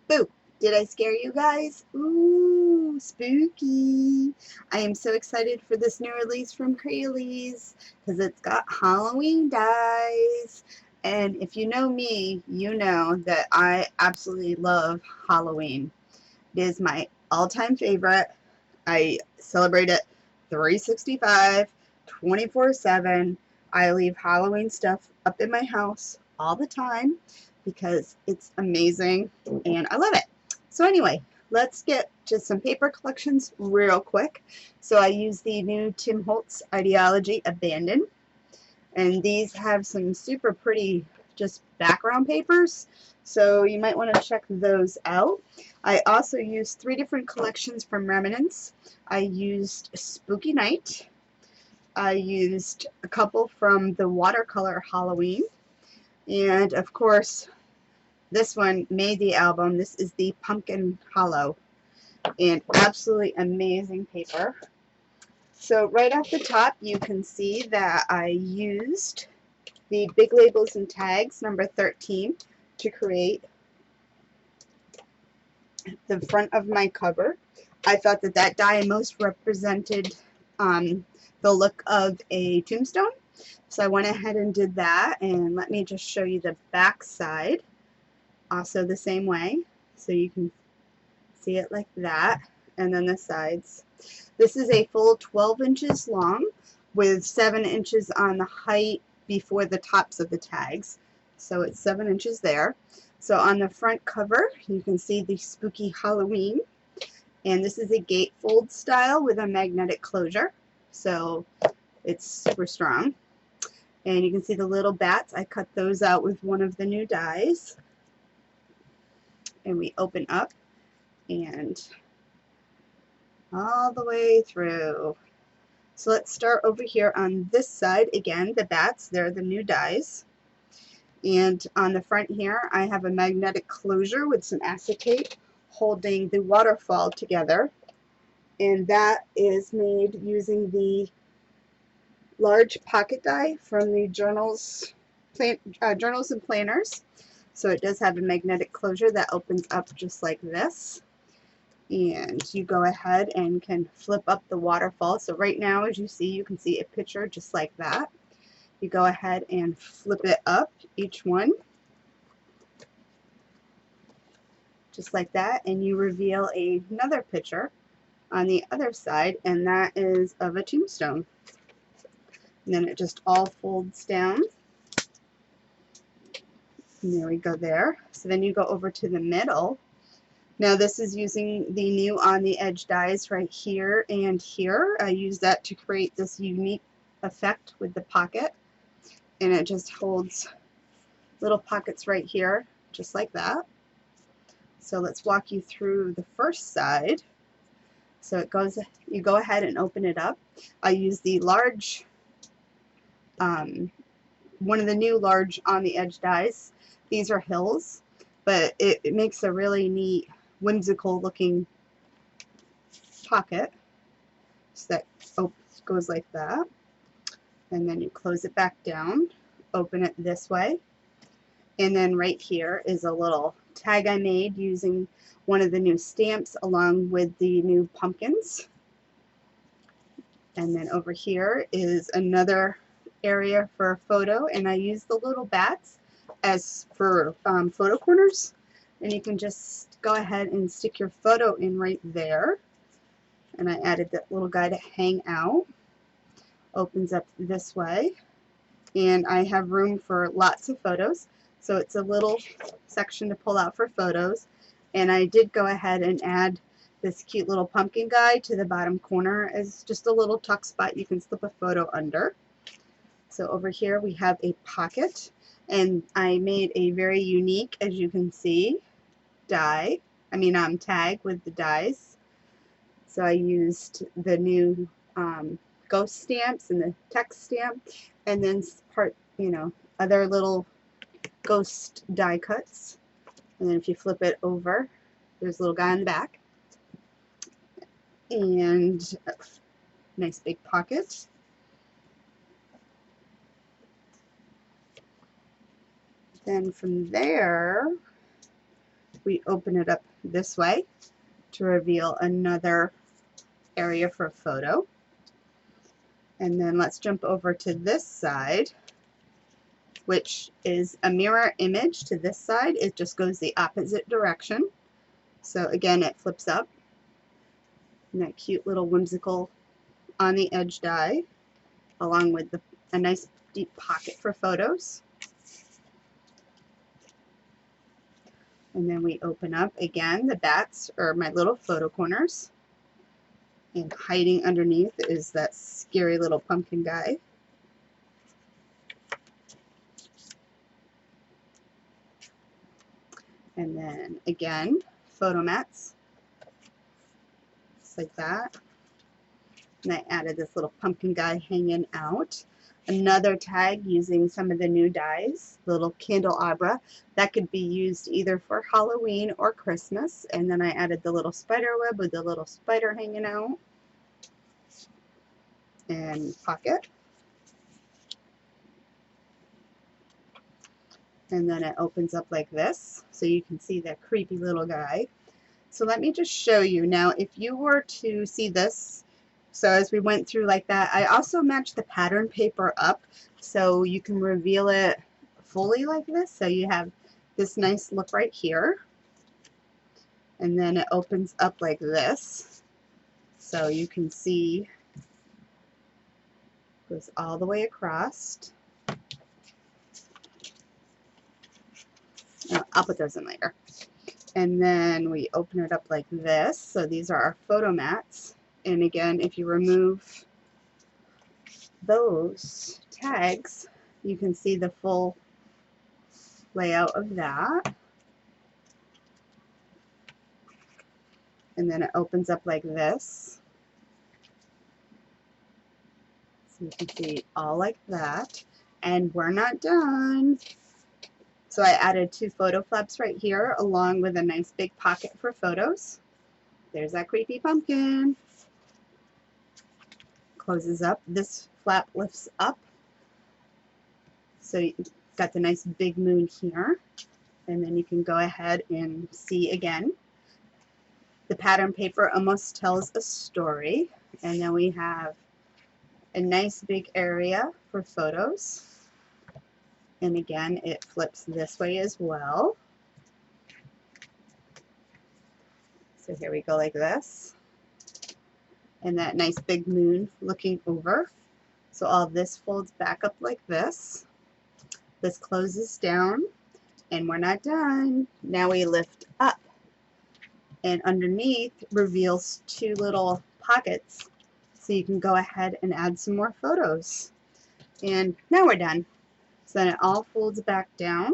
Boo! Did I scare you guys? Ooh, spooky. I am so excited for this new release from Crealies because it's got Halloween dies. And if you know me, you know that I absolutely love Halloween. It is my all-time favorite. I celebrate it 365, 24/7. I leave Halloween stuff up in my house all the time because it's amazing and I love it. So anyway, let's get to some paper collections real quick. So I use the new Tim Holtz Ideology Abandon, and these have some super pretty just background papers, so you might want to check those out. I also used 3 different collections from Remnants. I used Spooky Night. I used a couple from the Watercolor Halloween, and of course this one made the album. This is the Pumpkin Hollow, and absolutely amazing paper. So right off the top you can see that I used the Big Labels and Tags number 13 to create the front of my cover. I thought that that die most represented the look of a tombstone, so I went ahead and did that. And let me just show you the back side, also the same way, so you can see it like that. And then the sides. This is a full 12 inches long with 7 inches on the height before the tops of the tags, so it's 7 inches there. So on the front cover you can see the Spooky Halloween, and this is a gatefold style with a magnetic closure, so it's super strong. And you can see the little bats. I cut those out with one of the new dies, and we open up and all the way through. So let's start over here on this side. Again, the bats, they're the new dies. And on the front here, I have a magnetic closure with some acetate holding the waterfall together. And that is made using the large pocket die from the journals and planners. So it does have a magnetic closure that opens up just like this. And you go ahead and can flip up the waterfall. So right now, as you see, you can see a picture just like that. You go ahead and flip it up, each one, just like that, and you reveal another picture on the other side, and that is of a tombstone. And then it just all folds down. And there we go there. So then you go over to the middle. Now this is using the new on the edge dies right here and here. I use that to create this unique effect with the pocket, and it just holds little pockets right here just like that. So let's walk you through the first side. So it goes, you go ahead and open it up. I use the large, one of the new large on the edge dies. These are hills, but it makes a really neat whimsical looking pocket. So that goes like that, and then you close it back down, open it this way, and then right here is a little tag I made using one of the new stamps along with the new pumpkins. And then over here is another area for a photo, and I use the little bats as for photo corners, and you can just go ahead and stick your photo in right there. And I added that little guy to hang out. Opens up this way, and I have room for lots of photos. So it's a little section to pull out for photos. And I did go ahead and add this cute little pumpkin guy to the bottom corner as just a little tuck spot you can slip a photo under. So over here we have a pocket, and I made a very unique, as you can see, tag with the dies. So I used the new ghost stamps and the text stamp, and then other little ghost die cuts. And then if you flip it over, there's a little guy on the back, and a nice big pocket. Then from there, we open it up this way to reveal another area for a photo. And then let's jump over to this side, which is a mirror image to this side. It just goes the opposite direction. So again, it flips up. And that cute little whimsical on the edge die, along with a nice deep pocket for photos. And then we open up again. The bats are my little photo corners. And hiding underneath is that scary little pumpkin guy. And then again, photo mats. Just like that. And I added this little pumpkin guy hanging out. Another tag using some of the new dies, little candelabra. That could be used either for Halloween or Christmas. And then I added the little spider web with the little spider hanging out. And pocket. And then it opens up like this, so you can see that creepy little guy. So let me just show you. Now, if you were to see this, so as we went through like that, I also matched the pattern paper up so you can reveal it fully like this. So you have this nice look right here. And then it opens up like this. So you can see it goes all the way across. I'll put those in later. And then we open it up like this. So these are our photo mats. And again, if you remove those tags, you can see the full layout of that. And then it opens up like this. So you can see all like that. And we're not done. So I added 2 photo flaps right here, along with a nice big pocket for photos. There's that creepy pumpkin. Closes up. This flap lifts up. So you got the nice big moon here. And then you can go ahead and see again. The pattern paper almost tells a story. And then we have a nice big area for photos. And again, it flips this way as well. So here we go like this. And that nice big moon looking over. So all this folds back up like this. This closes down. And we're not done. Now we lift up. And underneath reveals 2 little pockets. So you can go ahead and add some more photos. And now we're done. So then it all folds back down.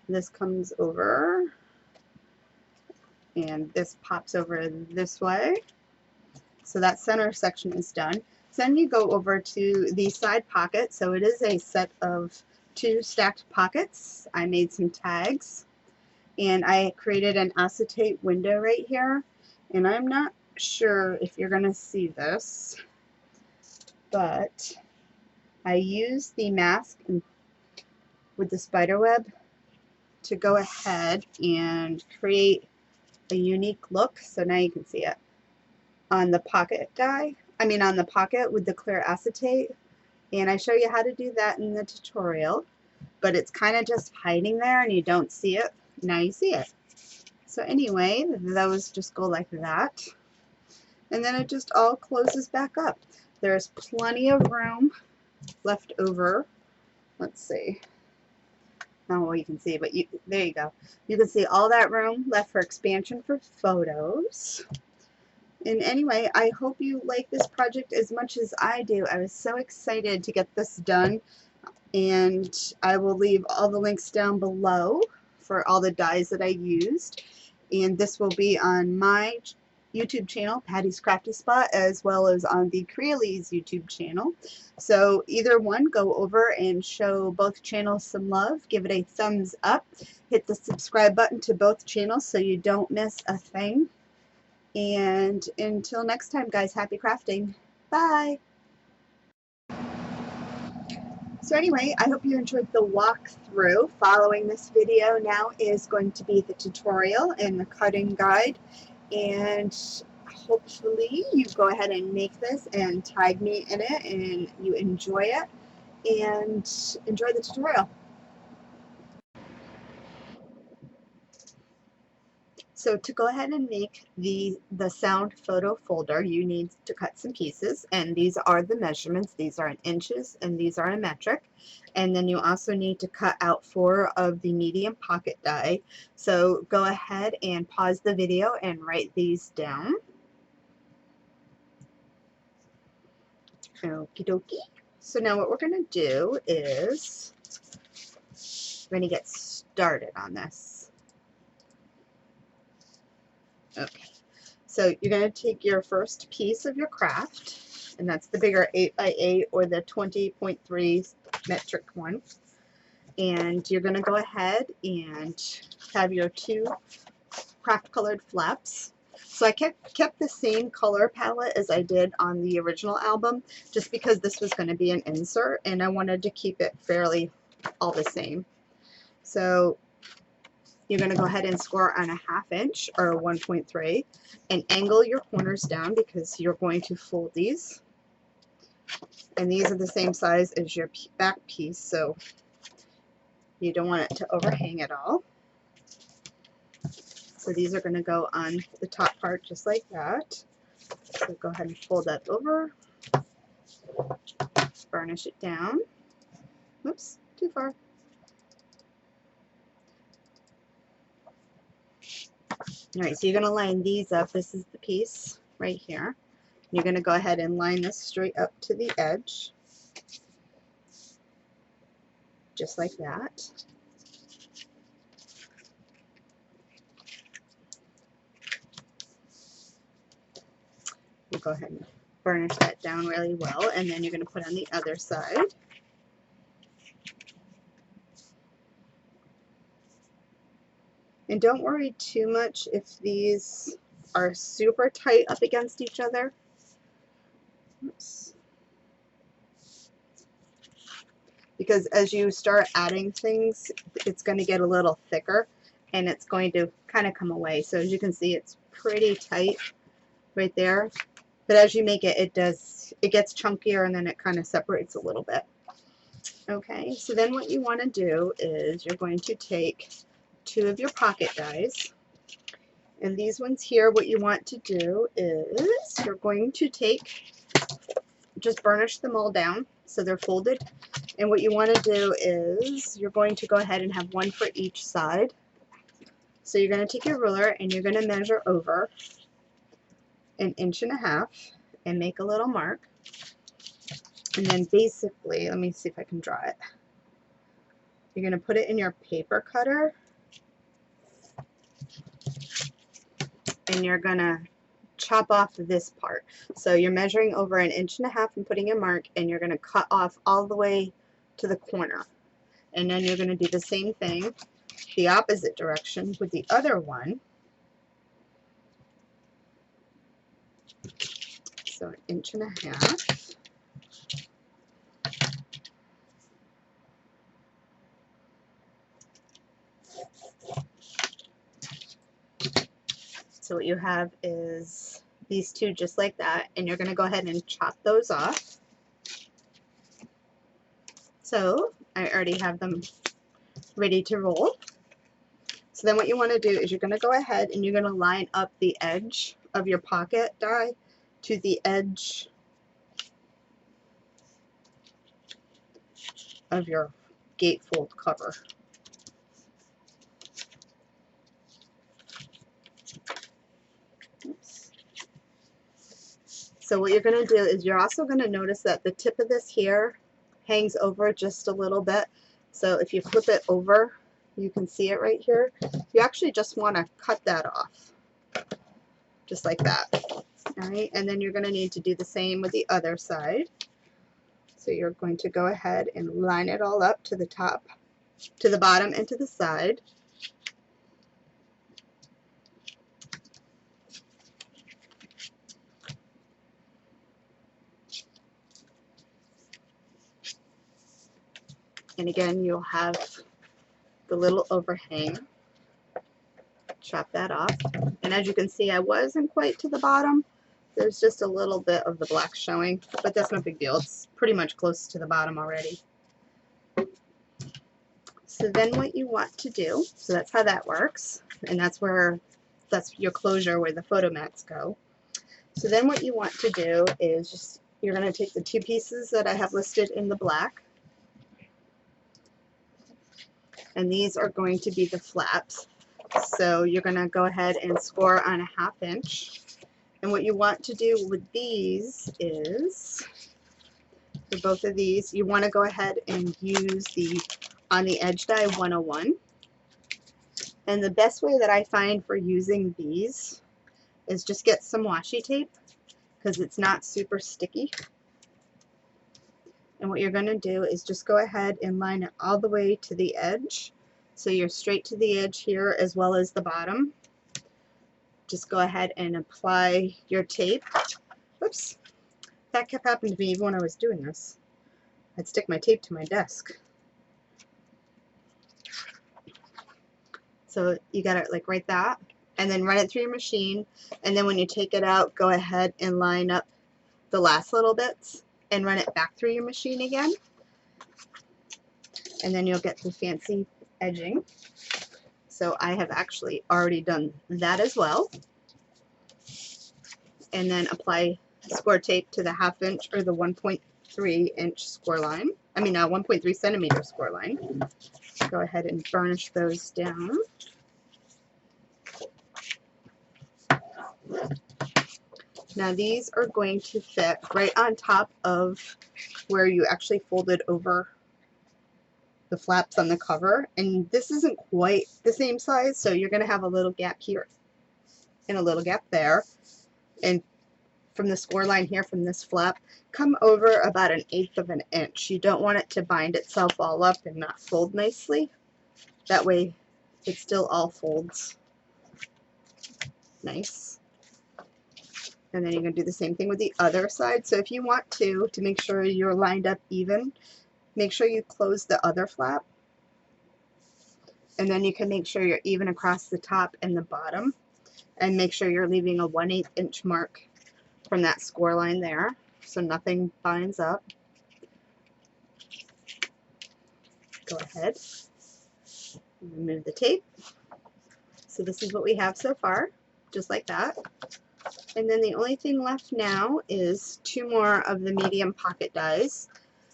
This comes over. And this pops over this way. So that center section is done. So then you go over to the side pocket. So it is a set of 2 stacked pockets. I made some tags. And I created an acetate window right here. And I'm not sure if you're going to see this, but I used the mask with the spider web to go ahead and create a unique look. So now you can see it on the pocket guy. On the pocket with the clear acetate. And I show you how to do that in the tutorial. But it's kind of just hiding there and you don't see it. Now you see it. So anyway, those just go like that. and then it just all closes back up. There's plenty of room left over. Let's see. Not what you can see, but there you go. You can see all that room left for expansion for photos. And anyway, I hope you like this project as much as I do. I was so excited to get this done, and I will leave all the links down below for all the dies that I used. And this will be on my YouTube channel, Patty's Crafty Spot, as well as on the Crealies YouTube channel. So either one, go over and show both channels some love. Give it a thumbs up. Hit the subscribe button to both channels so you don't miss a thing. And until next time, guys, happy crafting. Bye. So anyway, I hope you enjoyed the walkthrough. Following this video now is going to be the tutorial and the cutting guide. And hopefully you go ahead and make this and tag me in it and you enjoy it and enjoy the tutorial. So to go ahead and make the sound photo folder, you need to cut some pieces, and these are the measurements. These are in inches and these are in metric. And then you also need to cut out 4 of the medium pocket die. So go ahead and pause the video and write these down. Okie dokie. So now what we're going to do is we're going to get started on this. Okay, so you're going to take your first piece of your craft, and that's the bigger 8x8 or the 20.3 metric one, and you're going to go ahead and have your 2 craft colored flaps. So I kept the same color palette as I did on the original album, just because this was going to be an insert and I wanted to keep it fairly all the same. So you're going to go ahead and score on a 1/2 inch or 1.3 and angle your corners down because you're going to fold these. And these are the same size as your back piece, so you don't want it to overhang at all. So these are going to go on the top part just like that. So go ahead and fold that over, burnish it down. Oops, too far. Alright, so you're going to line these up. This is the piece right here. You're going to go ahead and line this straight up to the edge. Just like that. You go ahead and burnish that down really well, and then you're going to put on the other side. And don't worry too much if these are super tight up against each other. Oops. Because as you start adding things, it's going to get a little thicker and it's going to kind of come away. So as you can see, it's pretty tight right there. But as you make it, it gets chunkier and then it kind of separates a little bit. Okay, so then what you want to do is you're going to take 2 of your pocket dies, and these ones here, what you want to do is you're going to just burnish them all down so they're folded, and what you want to do is you're going to go ahead and have 1 for each side. So you're going to take your ruler and you're going to measure over 1.5 inches and make a little mark, and then basically, let me see if I can draw it. You're going to put it in your paper cutter and you're going to chop off this part. So you're measuring over 1.5 inches and putting a mark, and you're going to cut off all the way to the corner. And then you're going to do the same thing the opposite direction with the other one. So 1.5 inches. So what you have is these 2 just like that, and you're going to go ahead and chop those off. So I already have them ready to roll. So then what you want to do is you're going to go ahead and you're going to line up the edge of your pocket die to the edge of your gatefold cover. Oops. So what you're going to do is you're also going to notice that the tip of this here hangs over just a little bit. So if you flip it over, you can see it right here. You actually just want to cut that off, just like that. All right, and then you're going to need to do the same with the other side. So you're going to go ahead and line it all up to the top, to the bottom, and to the side. And again, you'll have the little overhang. Chop that off. And as you can see, I wasn't quite to the bottom. There's just a little bit of the black showing, but that's no big deal. It's pretty much close to the bottom already. So then what you want to do, so that's how that works. And that's your closure where the photo mats go. So then what you want to do is just, you're going to take the two pieces that I have listed in the black. And these are going to be the flaps. So you're going to go ahead and score on a 1/2 inch. And what you want to do with these is, for both of these, you want to go ahead and use the on the edge die 101. And the best way that I find for using these is just get some washi tape, because it's not super sticky. And what you're going to do is just go ahead and line it all the way to the edge. So you're straight to the edge here as well as the bottom. Just go ahead and apply your tape. Whoops. That kept happening to me even when I was doing this. I'd stick my tape to my desk. So you got it like right that. And then run it through your machine. And then when you take it out, go ahead and line up the last little bits and run it back through your machine again. And then you'll get the fancy edging. So I have actually already done that as well. And then apply score tape to the 1/2 inch or the 1.3 inch score line. I mean, 1.3 centimeter score line. Go ahead and burnish those down. Now these are going to fit right on top of where you actually folded over the flaps on the cover, and this isn't quite the same size, so you're going to have a little gap here and a little gap there. And from the score line here, from this flap, come over about 1/8 of an inch. You don't want it to bind itself all up and not fold nicely. That way it still all folds nice. And then you're going to do the same thing with the other side. So if you want to make sure you're lined up even, make sure you close the other flap. And then you can make sure you're even across the top and the bottom. And make sure you're leaving a 1/8 inch mark from that score line there, so nothing binds up. Go ahead, remove the tape. So this is what we have so far, just like that. And then the only thing left now is 2 more of the medium pocket dies.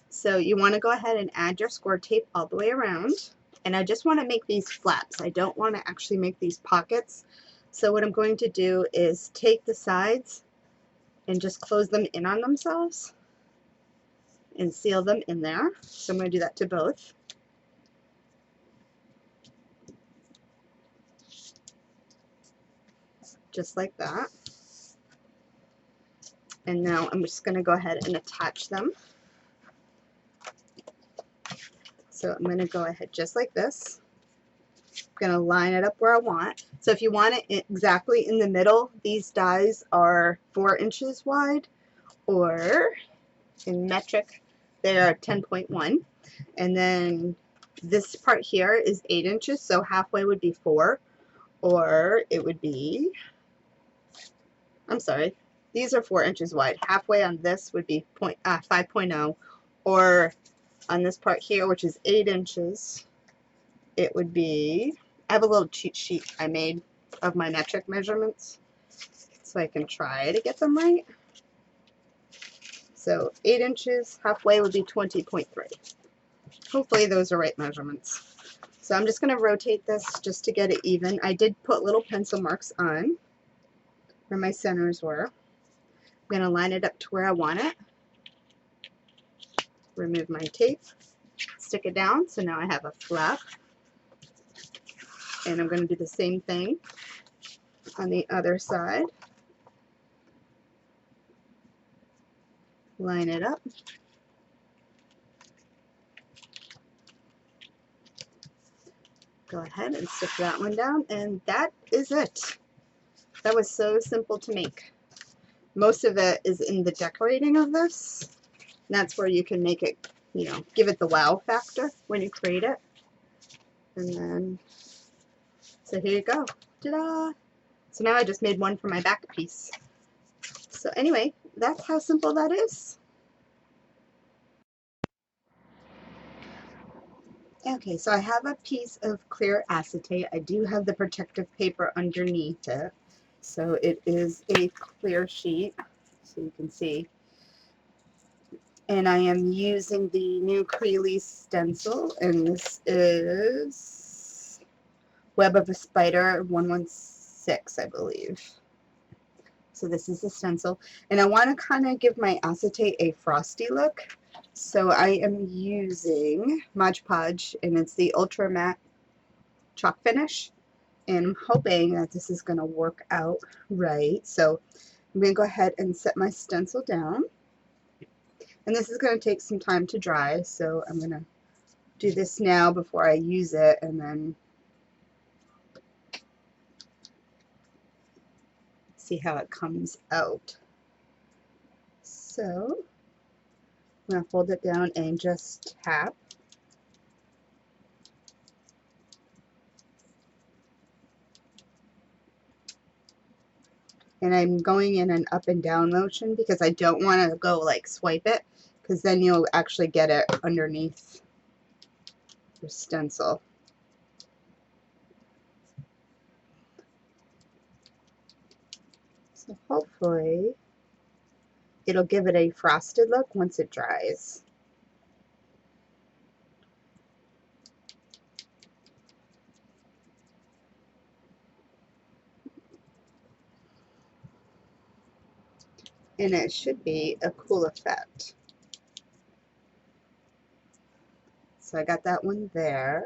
So you want to go ahead and add your score tape all the way around. And I just want to make these flaps. I don't want to actually make these pockets. So what I'm going to do is take the sides and just close them in on themselves and seal them in there. So I'm going to do that to both. Just like that. And now I'm just going to go ahead and attach them. So I'm going to go ahead just like this. I'm going to line it up where I want. So if you want it exactly in the middle, these dies are 4 inches wide, or in metric they are 10.1. And then this part here is 8 inches, so halfway would be 4, or it would be, I'm sorry, these are 4 inches wide. Halfway on this would be 5.0, or on this part here, which is 8 inches, it would be, I have a little cheat sheet I made of my metric measurements, so I can try to get them right. So 8 inches halfway would be 20.3. Hopefully those are right measurements. So I'm just going to rotate this just to get it even. I did put little pencil marks on where my centers were. I'm going to line it up to where I want it. Remove my tape. Stick it down. So now I have a flap. And I'm going to do the same thing on the other side. Line it up. Go ahead and stick that one down, and that is it. That was so simple to make. Most of it is in the decorating of this. And that's where you can make it, you know, give it the wow factor when you create it. And then, so here you go. Ta-da! So now I just made one for my back piece. So anyway, that's how simple that is. Okay, so I have a piece of clear acetate. I do have the protective paper underneath it. So it is a clear sheet, so you can see. And I am using the new Crealies stencil, and this is Web of a Spider 116, I believe. So this is the stencil. And I want to kind of give my acetate a frosty look. So I am using Mod Podge, and it's the Ultra Matte Chalk Finish. And I'm hoping that this is going to work out right. So I'm going to go ahead and set my stencil down. And this is going to take some time to dry, so I'm going to do this now before I use it, and then see how it comes out. So I'm going to fold it down and just tap. And I'm going in an up and down motion because I don't want to go like swipe it, because then you'll actually get it underneath your stencil. So hopefully it'll give it a frosted look once it dries. And it should be a cool effect. So I got that one there.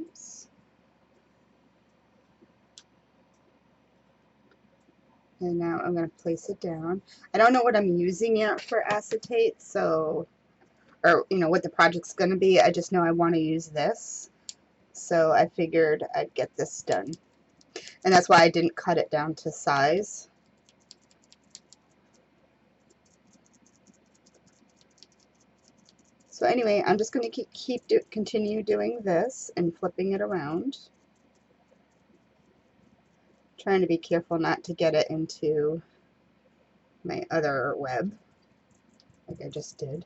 Oops. And now I'm going to place it down. I don't know what I'm using yet for acetate, so, or you know what the project's going to be. I just know I want to use this. So I figured I'd get this done. And that's why I didn't cut it down to size. So anyway, I'm just going to continue doing this and flipping it around. Trying to be careful not to get it into my other web, like I just did.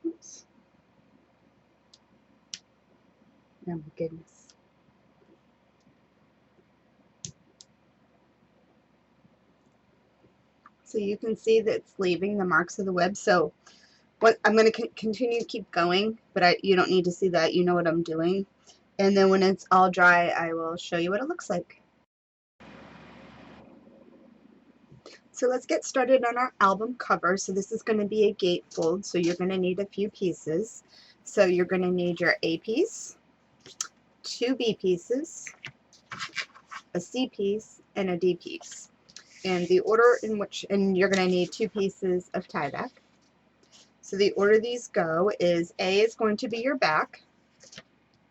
Oops. Oh my goodness. So you can see that it's leaving the marks of the web. So what I'm going to continue to keep going, but you don't need to see that. You know what I'm doing. And then when it's all dry, I will show you what it looks like. So let's get started on our album cover. So this is going to be a gatefold, so you're going to need a few pieces. So you're going to need your A piece, 2 B pieces, a C piece, and a D piece. And the order in which, and you're going to need 2 pieces of tie back. So the order these go is A is going to be your back,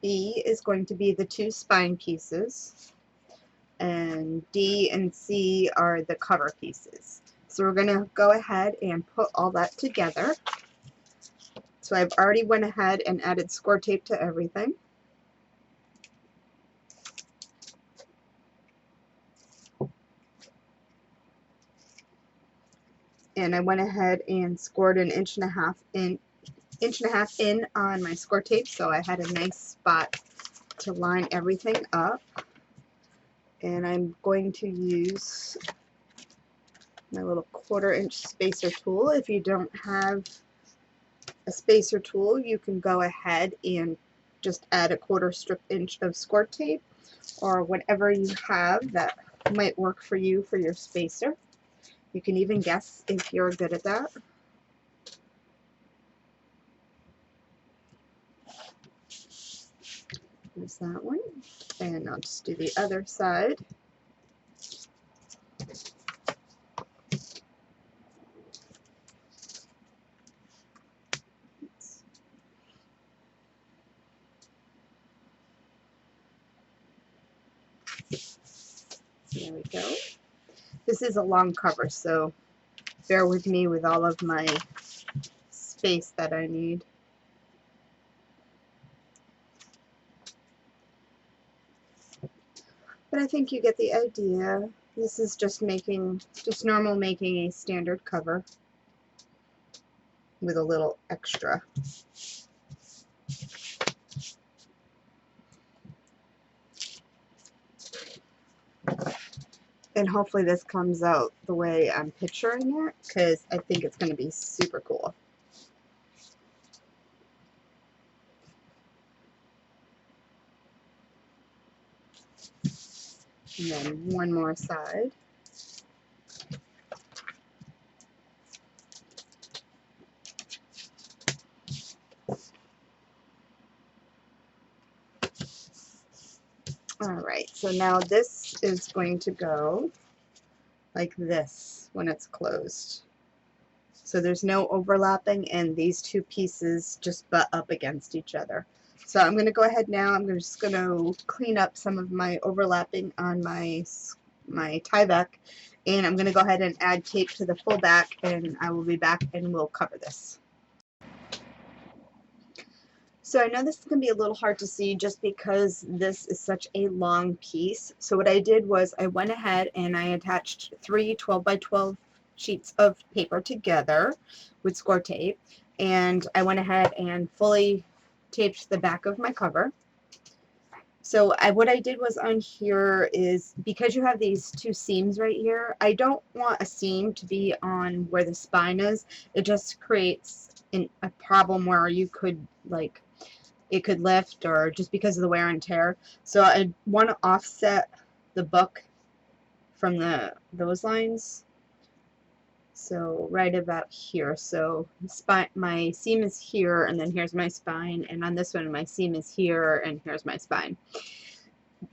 B is going to be the 2 spine pieces, and D and C are the cover pieces. So we're going to go ahead and put all that together. So I've already went ahead and added score tape to everything. and I went ahead and scored an inch and a half in on my score tape, so I had a nice spot to line everything up. And I'm going to use my little 1/4 inch spacer tool. If you don't have a spacer tool, you can go ahead and just add a 1/4 strip inch of score tape, or whatever you have that might work for you for your spacer. You can even guess if you're good at that. There's that one. And I'll just do the other side. There we go. This is a long cover, so bear with me with all of my space that I need. But I think you get the idea. This is just normal making a standard cover with a little extra. And hopefully this comes out the way I'm picturing it, because I think it's going to be super cool. And then one more side. Alright, so now this is going to go like this when it's closed. So there's no overlapping, and these two pieces just butt up against each other. So I'm going to go ahead now. I'm just going to clean up some of my overlapping on my tie back, and I'm going to go ahead and add tape to the full back, and I will be back and we'll cover this. So I know this is going to be a little hard to see just because this is such a long piece. So what I did was I went ahead and I attached 3 12 by 12 sheets of paper together with score tape, and I went ahead and fully taped the back of my cover. So what I did was on here is, because you have these two seams right here, I don't want a seam to be on where the spine is. It just creates a problem where you could, like, it could lift, or just because of the wear and tear. So I want to offset the book from those lines. So right about here. So my seam is here, and then here's my spine, and on this one my seam is here, and here's my spine.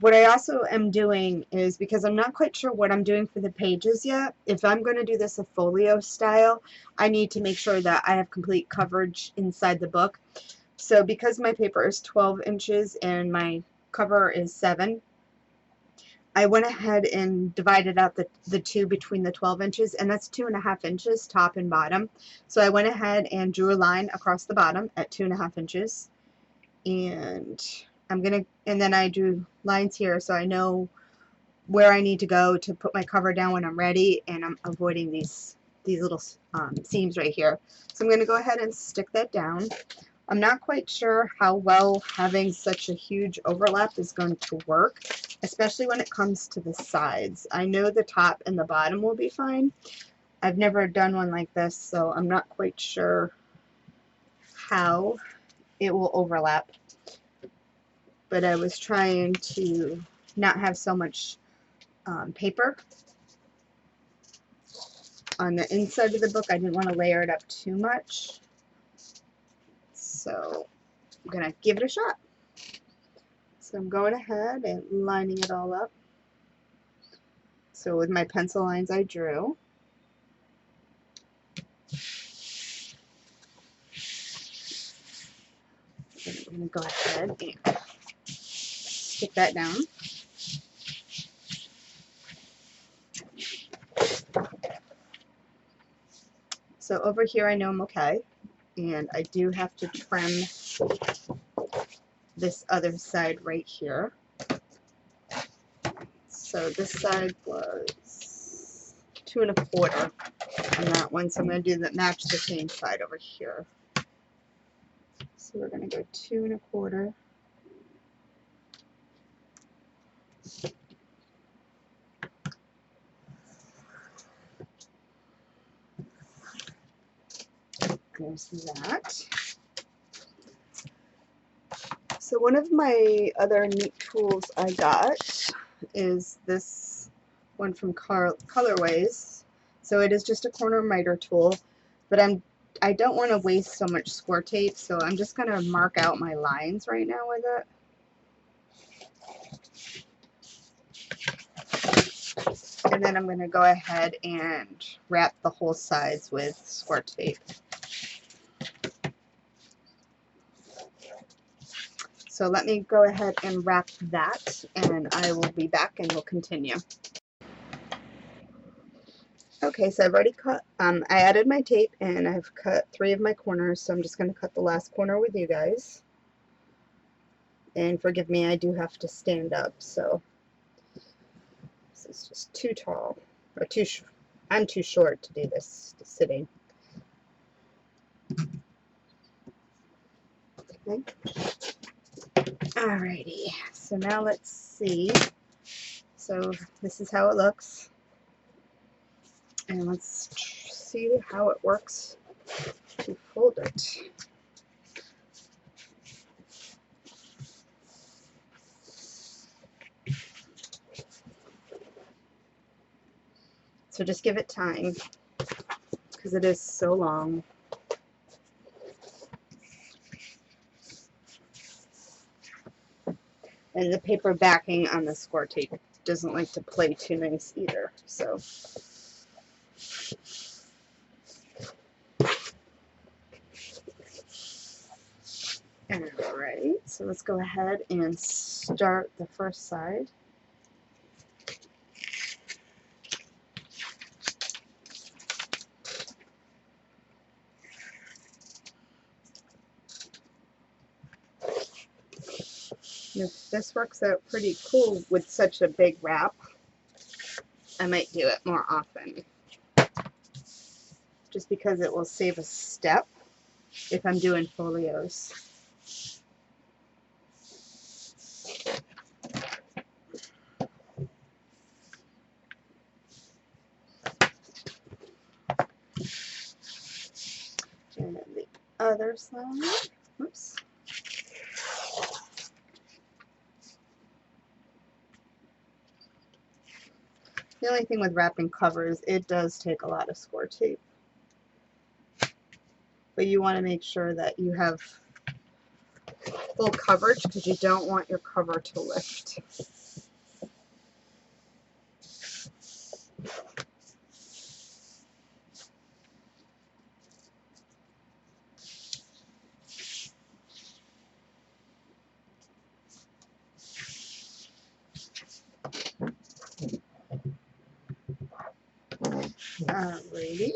What I also am doing is, because I'm not quite sure what I'm doing for the pages yet, if I'm going to do this a folio style, I need to make sure that I have complete coverage inside the book. So because my paper is 12 inches and my cover is 7, I went ahead and divided out the two between the 12 inches, and that's 2.5 inches top and bottom. So I went ahead and drew a line across the bottom at 2.5 inches, and then I drew lines here so I know where I need to go to put my cover down when I'm ready, and I'm avoiding these little seams right here. So I'm going to go ahead and stick that down. I'm not quite sure how well having such a huge overlap is going to work, especially when it comes to the sides. I know the top and the bottom will be fine. I've never done one like this, so I'm not quite sure how it will overlap. But I was trying to not have so much paper on the inside of the book. I didn't want to layer it up too much. So I'm going to give it a shot. So I'm going ahead and lining it all up. So with my pencil lines I drew. I'm going to go ahead and stick that down. So over here I know I'm okay, and I do have to trim this other side right here. So this side was 2 1/4. on that one, so I'm going to do that, match the same side over here. So we're going to go 2 1/4. There's that. So one of my other neat tools I got is this one from Colorways. So it is just a corner miter tool, but I don't want to waste so much score tape, so I'm just going to mark out my lines right now with it. And then I'm going to go ahead and wrap the whole sides with score tape. So let me go ahead and wrap that, and I will be back and we'll continue. Okay, so I've already cut, I added my tape and I've cut 3 of my corners, so I'm just going to cut the last corner with you guys. And forgive me, I do have to stand up, so this is just too tall, or I'm too short to do this sitting. Okay. Alrighty, so now let's see. So this is how it looks. And let's see how it works to fold it. So just give it time, because it is so long. And the paper backing on the score tape doesn't like to play too nice either, so. Alright, so let's go ahead and start the first side. If this works out pretty cool with such a big wrap, I might do it more often. Just because it will save a step if I'm doing folios. And then the other side. Oops. The only thing with wrapping covers, it does take a lot of score tape. But you want to make sure that you have full coverage, because you don't want your cover to lift. Alrighty.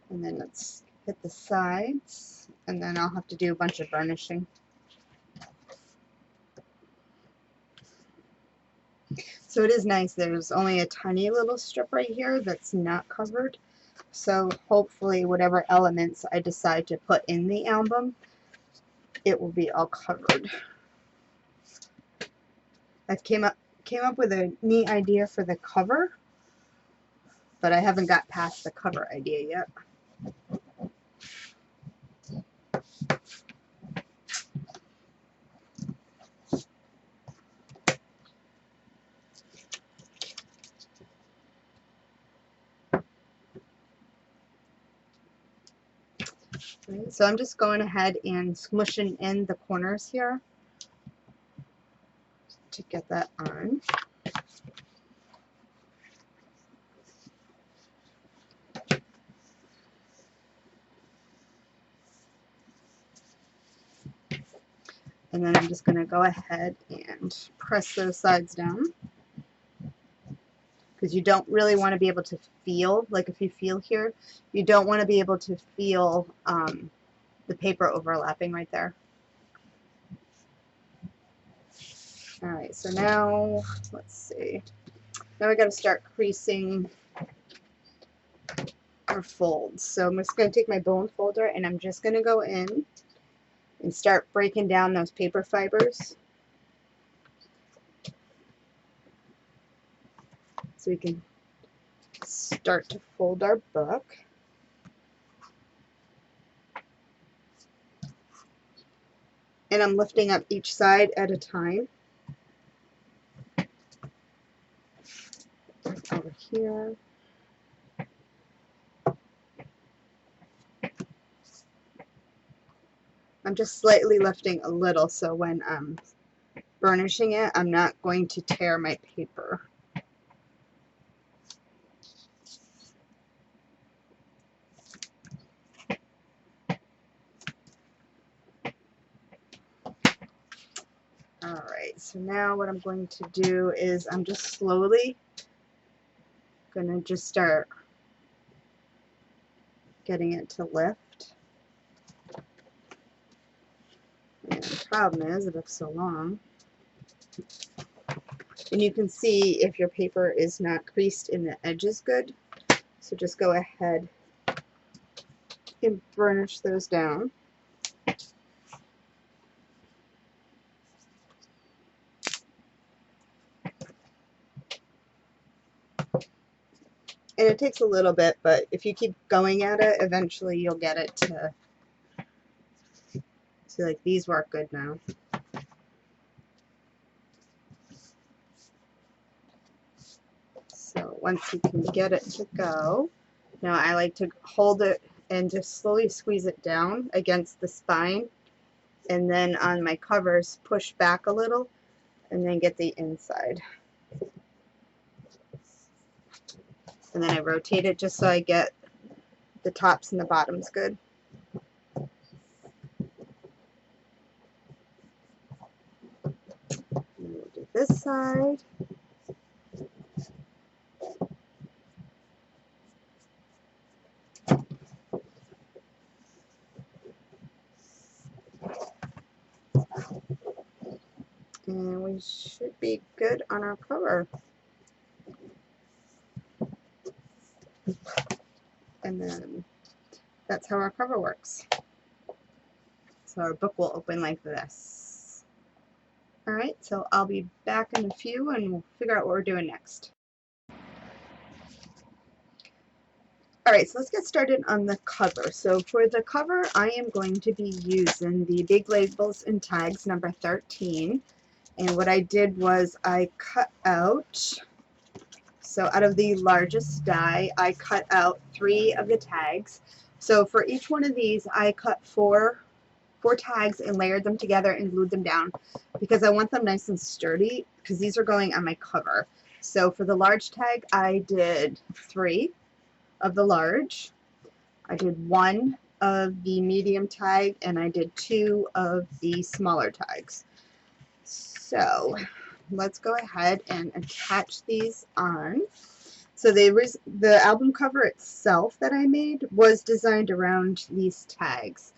And then let's hit the sides, and then I'll have to do a bunch of burnishing. So it is nice, there's only a tiny little strip right here that's not covered. So hopefully whatever elements I decide to put in the album, it will be all covered. I came up with a neat idea for the cover, but I haven't got past the cover idea yet. Right, so I'm just going ahead and smushing in the corners here to get that on. And then I'm just going to go ahead and press those sides down, because you don't really want to be able to feel, like if you feel here, you don't want to be able to feel the paper overlapping right there. Alright, so now, let's see. Now we got to start creasing are folds. So I'm just going to take my bone folder and I'm just going to go in and start breaking down those paper fibers so we can start to fold our book. And I'm lifting up each side at a time. Over here. I'm just slightly lifting a little so when I'm burnishing it, I'm not going to tear my paper. Alright, so now what I'm going to do is I'm just slowly going to just start getting it to lift. And the problem is it looks so long. And you can see if your paper is not creased in the edges good. So just go ahead and burnish those down. And it takes a little bit, but if you keep going at it, eventually you'll get it to like these work good now. So once you can get it to go, now I like to hold it and just slowly squeeze it down against the spine, and then on my covers push back a little and then get the inside. And then I rotate it just so I get the tops and the bottoms good. And we'll do this side. And we should be good on our cover. And then that's how our cover works. So our book will open like this. Alright, so I'll be back in a few and we'll figure out what we're doing next. Alright, so let's get started on the cover. So for the cover, I am going to be using the Big Labels and Tags number 13. And what I did was I cut out, so out of the largest die, I cut out 3 of the tags. So for each one of these, I cut four tags and layered them together and glued them down because I want them nice and sturdy because these are going on my cover. So for the large tag, I did 3 of the large. I did 1 of the medium tag, and I did 2 of the smaller tags. So let's go ahead and attach these on. So the album cover itself that I made was designed around these tags.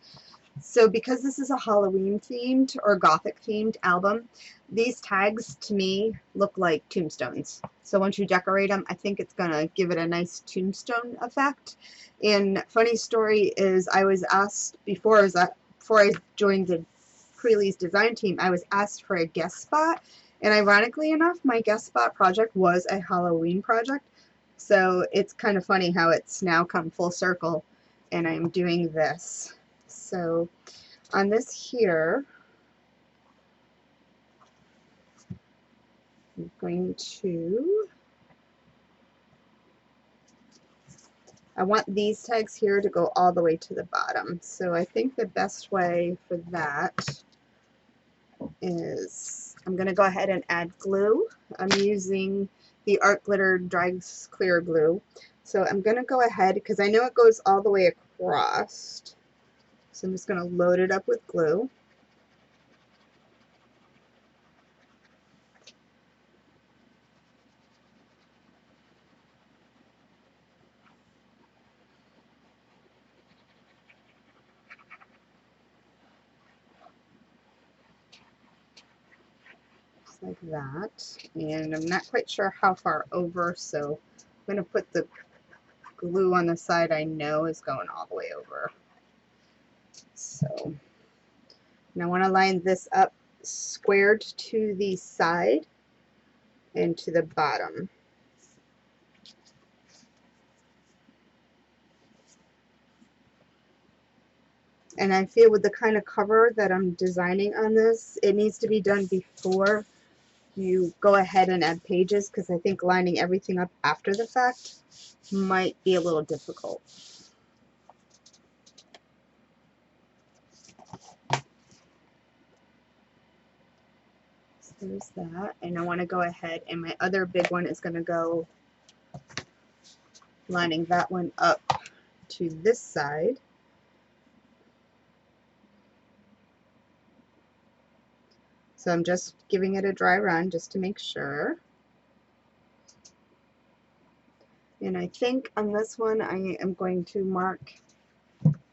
So because this is a Halloween themed or Gothic themed album, these tags to me look like tombstones. So once you decorate them, I think it's going to give it a nice tombstone effect. And funny story is I was asked before I joined the Crealies design team, I was asked for a guest spot. And ironically enough, my guest spot project was a Halloween project. So it's kind of funny how it's now come full circle and I'm doing this. So on this here, I'm going to, I want these tags here to go all the way to the bottom. So I think the best way for that is I'm going to go ahead and add glue. I'm using the Art Glitter Dry Clear Glue. So I'm going to go ahead because I know it goes all the way across. So I'm just going to load it up with glue. Just like that. And I'm not quite sure how far over, so I'm going to put the glue on the side I know is going all the way over. So, and I want to line this up squared to the side and to the bottom. And I feel with the kind of cover that I'm designing on this, it needs to be done before you go ahead and add pages, because I think lining everything up after the fact might be a little difficult. So there's that, and I want to go ahead, and my other big one is going to go lining that one up to this side. So I'm just giving it a dry run just to make sure. And I think on this one I am going to mark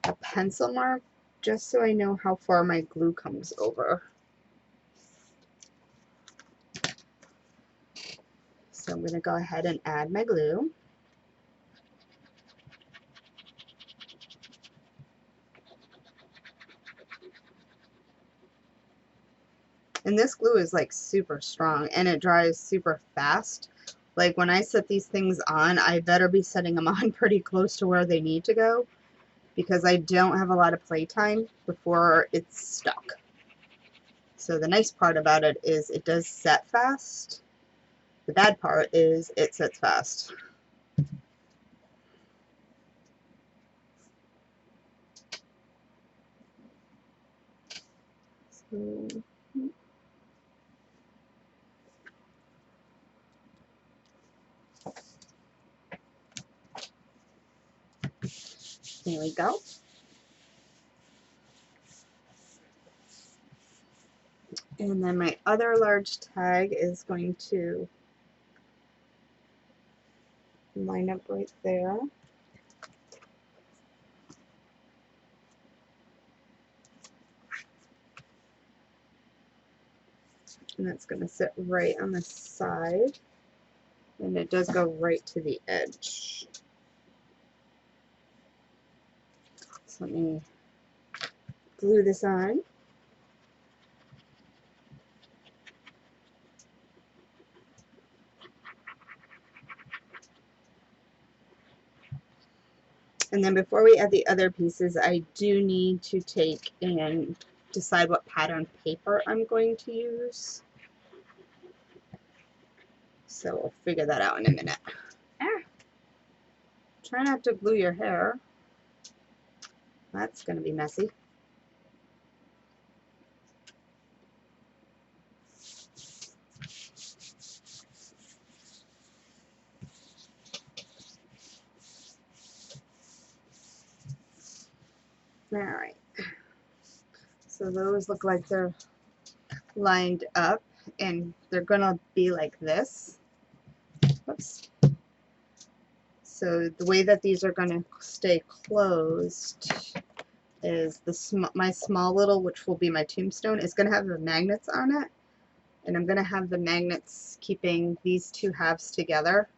a pencil mark just so I know how far my glue comes over. So I'm going to go ahead and add my glue. And this glue is like super strong and it dries super fast. Like when I set these things on, I better be setting them on pretty close to where they need to go, because I don't have a lot of playtime before it's stuck. So the nice part about it is it does set fast. The bad part is it sets fast. So, there we go. And then my other large tag is going to line up right there. And that's going to sit right on the side. And it does go right to the edge. So let me glue this on. And then before we add the other pieces, I do need to take and decide what pattern paper I'm going to use. So we'll figure that out in a minute. Try not to glue your hair. That's going to be messy. Alright. So those look like they're lined up, and they're going to be like this. Whoops. So the way that these are going to stay closed is my small little, which will be my tombstone, is going to have the magnets on it. And I'm going to have the magnets keeping these two halves together.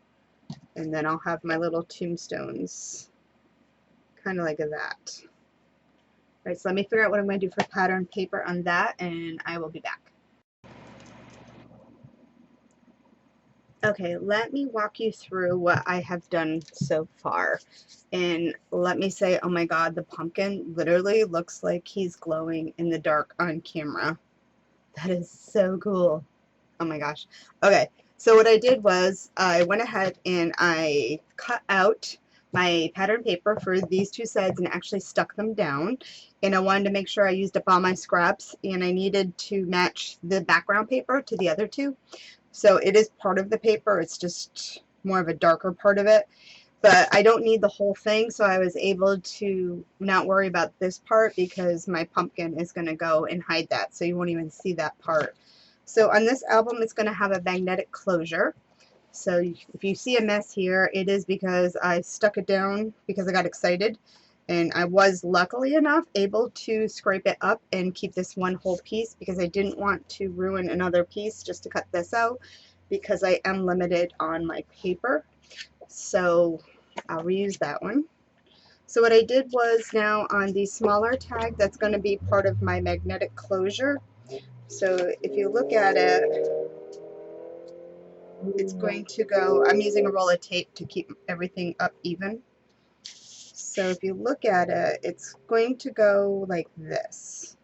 And then I'll have my little tombstones kind of like that. All right, so let me figure out what I'm going to do for pattern paper on that, and I will be back. Okay, let me walk you through what I have done so far. And let me say, oh my god, the pumpkin literally looks like he's glowing in the dark on camera. That is so cool. Oh my gosh. Okay, so what I did was I went ahead and I cut out my pattern paper for these two sides and actually stuck them down. And I wanted to make sure I used up all my scraps, and I needed to match the background paper to the other two. So it is part of the paper, it's just more of a darker part of it. But I don't need the whole thing, so I was able to not worry about this part because my pumpkin is going to go and hide that, so you won't even see that part. So on this album, it's going to have a magnetic closure. So if you see a mess here, it is because I stuck it down because I got excited. And I was luckily enough able to scrape it up and keep this one whole piece because I didn't want to ruin another piece just to cut this out because I am limited on my paper. So I'll reuse that one. So what I did was now on the smaller tag, that's going to be part of my magnetic closure. So if you look at it, it's going to go, I'm using a roll of tape to keep everything up even. So if you look at it, it's going to go like this.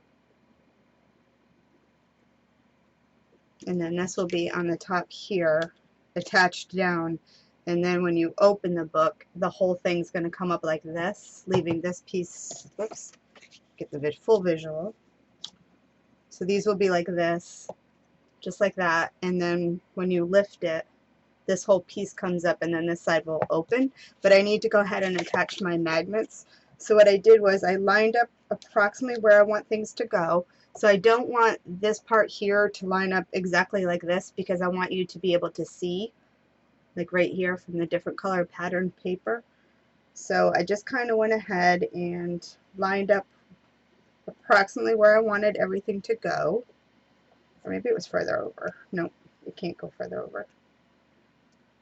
And then this will be on the top here, attached down. And then when you open the book, the whole thing's going to come up like this, leaving this piece, whoops, get the full visual. So these will be like this, just like that. And then when you lift it, this whole piece comes up and then this side will open. But I need to go ahead and attach my magnets. So what I did was I lined up approximately where I want things to go. So I don't want this part here to line up exactly like this because I want you to be able to see, like right here from the different color pattern paper. So I just kind of went ahead and lined up approximately where I wanted everything to go. Or maybe it was further over. Nope, it can't go further over.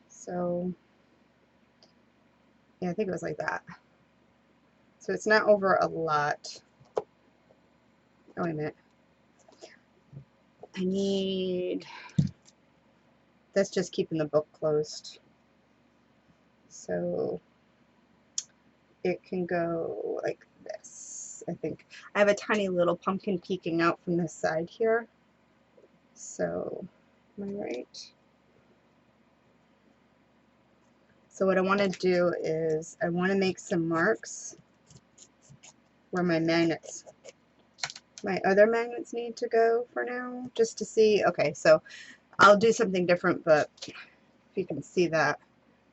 So yeah, I think it was like that. So it's not over a lot. Oh, wait a minute. I need, that's just keeping the book closed. So it can go like this, I think. I have a tiny little pumpkin peeking out from this side here. So, am I right? So what I want to do is I want to make some marks where my magnets, my other magnets need to go for now, just to see. Okay, so I'll do something different, but if you can see that.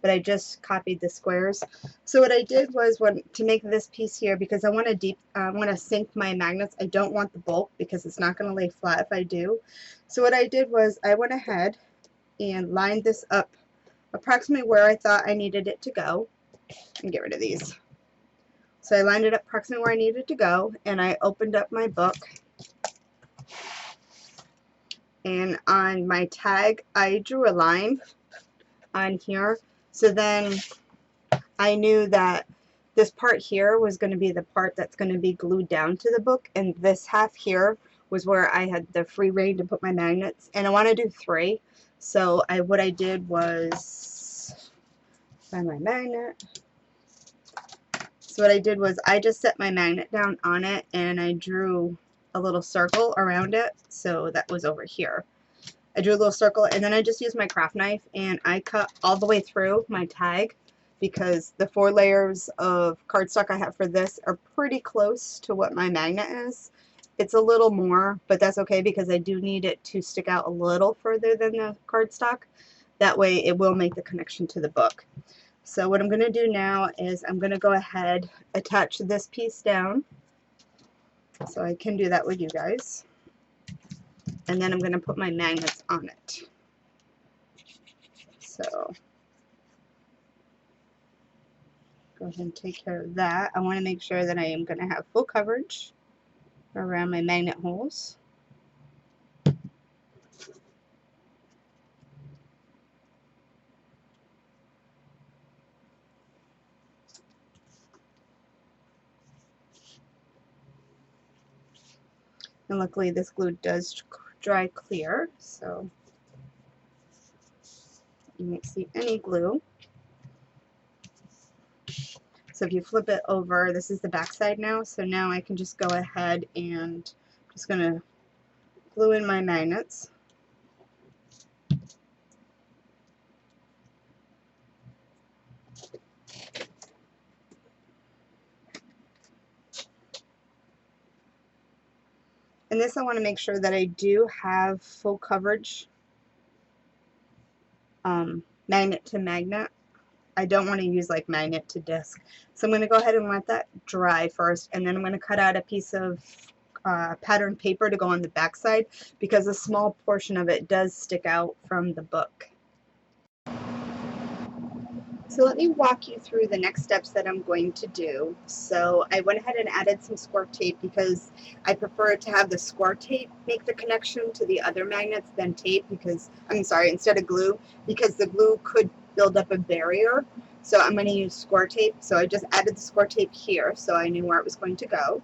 But I just copied the squares. So what I did was to make this piece here, because I want to sink my magnets. I don't want the bulk because it's not going to lay flat if I do. So what I did was I went ahead and lined this up approximately where I thought I needed it to go. And get rid of these. So I lined it up approximately where I needed to go, and I opened up my book. And on my tag, I drew a line on here. So then I knew that this part here was going to be the part that's going to be glued down to the book, and this half here was where I had the free reign to put my magnets. And I want to do 3. So what I did was find my magnet. So what I did was I just set my magnet down on it and I drew a little circle around it. So that was over here. I drew a little circle and then I just used my craft knife and I cut all the way through my tag because the 4 layers of cardstock I have for this are pretty close to what my magnet is. It's a little more, but that's okay because I do need it to stick out a little further than the cardstock. That way it will make the connection to the book. So what I'm going to do now is I'm going to go ahead, attach this piece down, so I can do that with you guys. And then I'm going to put my magnets on it. So go ahead and take care of that. I want to make sure that I am going to have full coverage around my magnet holes. And luckily this glue does dry clear, so you won't see any glue. So if you flip it over, this is the back side now, so now I can just go ahead and I'm just going to glue in my magnets. And this I want to make sure that I do have full coverage, magnet to magnet. I don't want to use like magnet to disc. So I'm going to go ahead and let that dry first, and then I'm going to cut out a piece of pattern paper to go on the back side because a small portion of it does stick out from the book. So let me walk you through the next steps that I'm going to do. So I went ahead and added some score tape because I prefer to have the score tape make the connection to the other magnets than tape because, instead of glue, because the glue could build up a barrier. So I'm going to use score tape. So I just added the score tape here so I knew where it was going to go.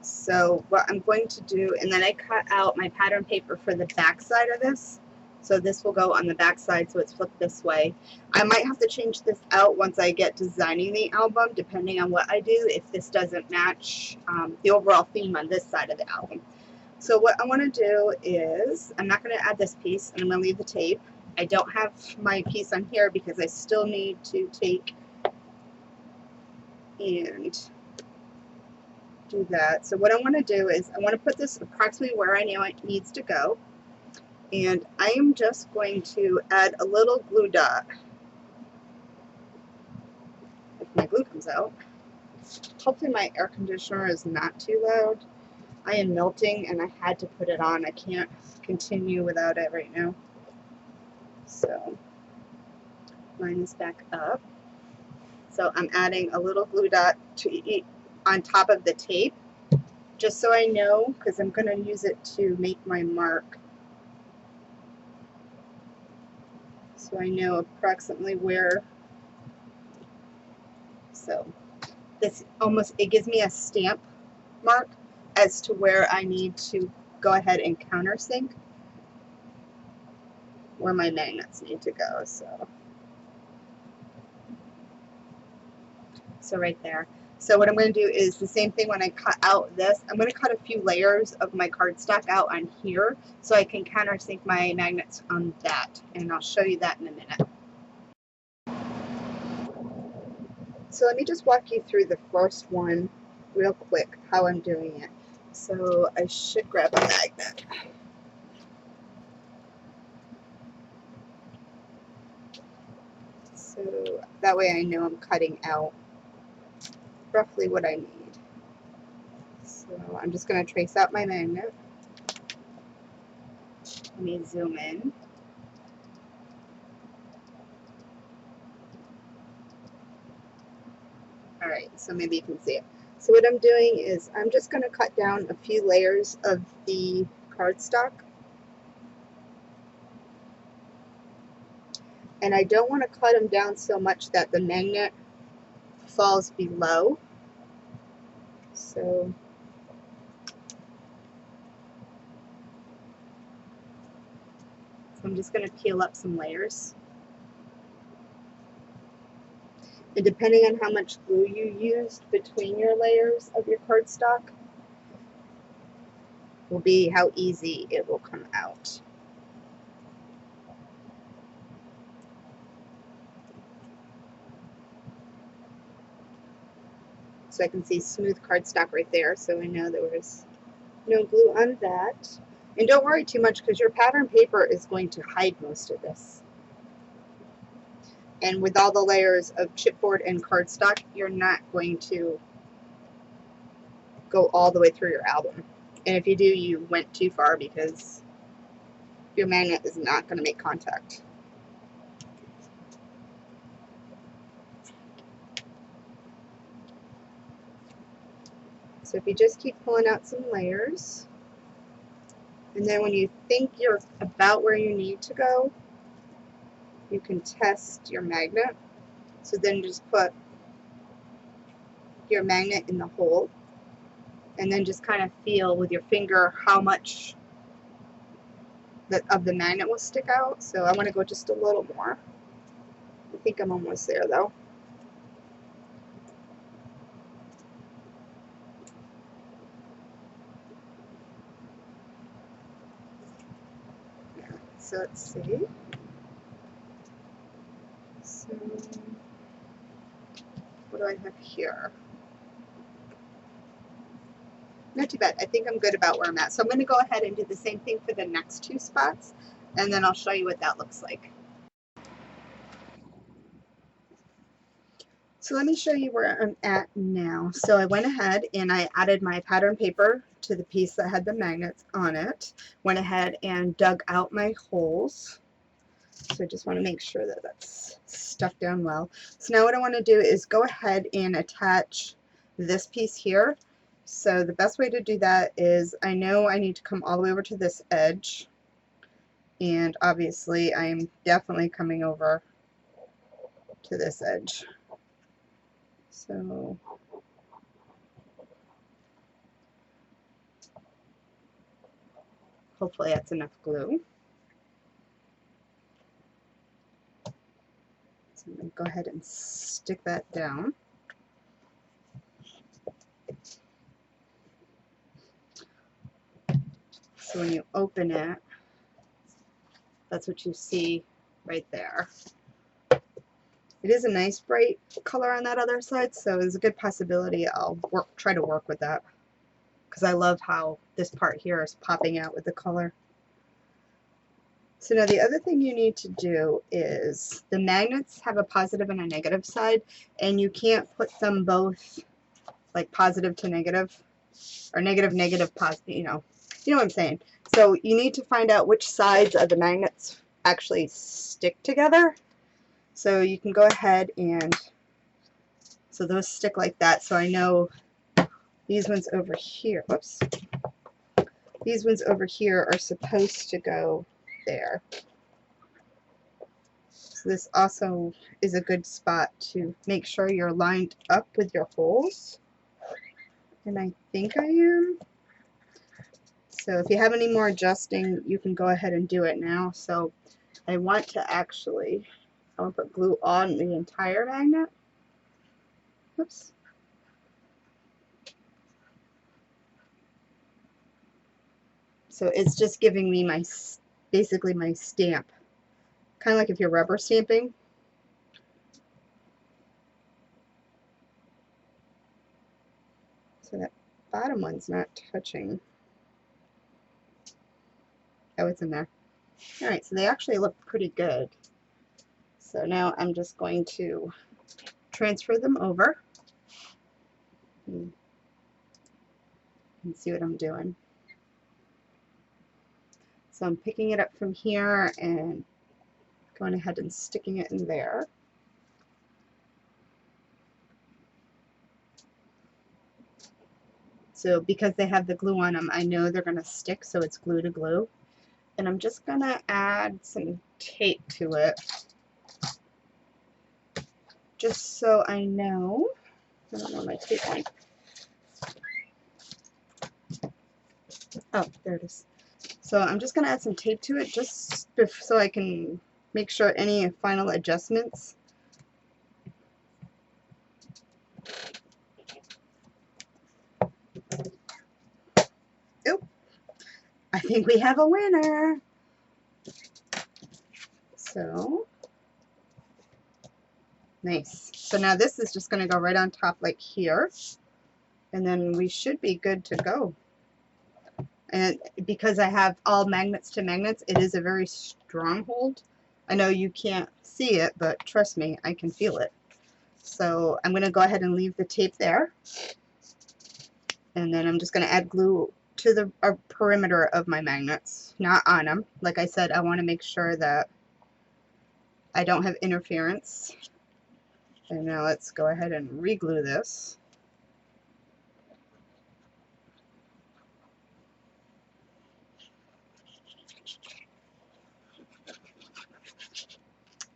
So what I'm going to do, and then I cut out my pattern paper for the back side of this. So this will go on the back side, so it's flipped this way. I might have to change this out once I get designing the album, depending on what I do, if this doesn't match the overall theme on this side of the album. So what I want to do is, I'm not going to add this piece, and I'm going to leave the tape. I don't have my piece on here because I still need to take and do that. So what I want to do is, I want to put this approximately where I know it needs to go. And I am just going to add a little glue dot. If my glue comes out. Hopefully my air conditioner is not too loud. I am melting and I had to put it on. I can't continue without it right now. So line this back up. So I'm adding a little glue dot on top of the tape, just so I know, because I'm going to use it to make my mark. So I know approximately where. So this almost, it gives me a stamp mark as to where I need to go ahead and countersink where my magnets need to go. So right there. So what I'm going to do is the same thing when I cut out this. I'm going to cut a few layers of my cardstock out on here so I can countersink my magnets on that, and I'll show you that in a minute. So let me just walk you through the first one real quick, how I'm doing it. So I should grab a magnet. So that way I know I'm cutting out roughly what I need. So I'm just going to trace out my magnet. Let me zoom in. Alright, so maybe you can see it. So what I'm doing is I'm just going to cut down a few layers of the cardstock. And I don't want to cut them down so much that the magnet falls below. So I'm just going to peel up some layers. And depending on how much glue you used between your layers of your cardstock will be how easy it will come out. So I can see smooth cardstock right there, so I know there was no glue on that. And don't worry too much because your pattern paper is going to hide most of this. And with all the layers of chipboard and cardstock, you're not going to go all the way through your album. And if you do, you went too far because your magnet is not going to make contact. So if you just keep pulling out some layers, and then when you think you're about where you need to go, you can test your magnet. So then just put your magnet in the hole, and then just kind of feel with your finger how much of the magnet will stick out. So I want to go just a little more. I think I'm almost there though. So let's see. So what do I have here? Not too bad. I think I'm good about where I'm at. So I'm going to go ahead and do the same thing for the next two spots, and then I'll show you what that looks like. So let me show you where I'm at now. So I went ahead and I added my pattern paper to the piece that had the magnets on it. Went ahead and dug out my holes. So I just want to make sure that that's stuck down well. So now what I want to do is go ahead and attach this piece here. So the best way to do that is, I know I need to come all the way over to this edge, and obviously I am definitely coming over to this edge. So hopefully that's enough glue. So I'm going to go ahead and stick that down. So when you open it, that's what you see right there. It is a nice bright color on that other side, so there's a good possibility I'll try to work with that, because I love how this part here is popping out with the color. So now the other thing you need to do is, the magnets have a positive and a negative side, and you can't put them both like positive to negative, or negative, negative, positive, you know what I'm saying. So you need to find out which sides of the magnets actually stick together. So you can go ahead and, so those stick like that. So I know these ones over here, whoops, these ones over here are supposed to go there. So this also is a good spot to make sure you're lined up with your holes. And I think I am. So if you have any more adjusting, you can go ahead and do it now. So I want to actually, I want to put glue on the entire magnet. Oops. So it's just giving me my, basically my stamp. Kind of like if you're rubber stamping. So that bottom one's not touching. Oh, it's in there. Alright, so they actually look pretty good. So now I'm just going to transfer them over. And see what I'm doing. So I'm picking it up from here and going ahead and sticking it in there. So because they have the glue on them, I know they're going to stick, so it's glue to glue. And I'm just going to add some tape to it, just so I know. I don't know my tape went. Oh, there it is. So I'm just going to add some tape to it, just so I can make sure any final adjustments. Oh, I think we have a winner. So nice. So now this is just going to go right on top like here, and then we should be good to go. And because I have all magnets to magnets, it is a very strong hold. I know you can't see it, but trust me, I can feel it. So I'm going to go ahead and leave the tape there. And then I'm just going to add glue to the perimeter of my magnets, not on them. Like I said, I want to make sure that I don't have interference. And now let's go ahead and re-glue this.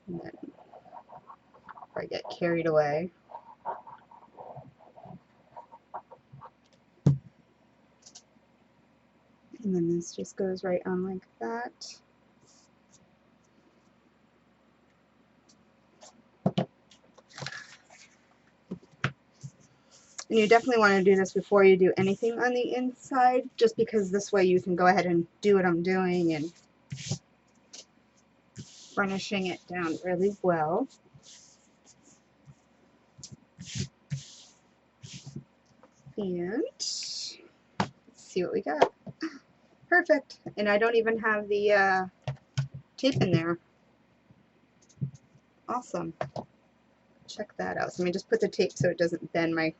And then before I get carried away. And then this just goes right on like that. And you definitely want to do this before you do anything on the inside, just because this way you can go ahead and do what I'm doing and burnishing it down really well. And let's see what we got. Perfect. And I don't even have the tape in there. Awesome. Check that out. So let me just put the tape so it doesn't bend my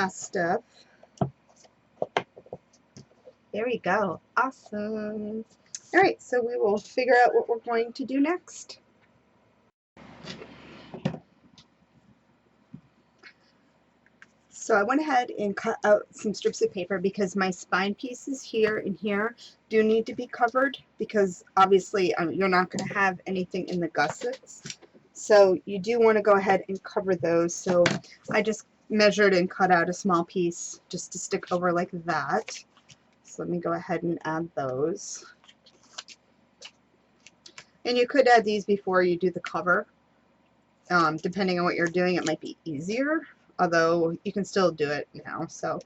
stuff. There we go. Awesome. Alright, so we will figure out what we're going to do next. So I went ahead and cut out some strips of paper because my spine pieces here and here do need to be covered, because obviously you're not going to have anything in the gussets. So you do want to go ahead and cover those. So I just measured and cut out a small piece just to stick over like that. So let me go ahead and add those. And you could add these before you do the cover. Depending on what you're doing, it might be easier, although you can still do it now, so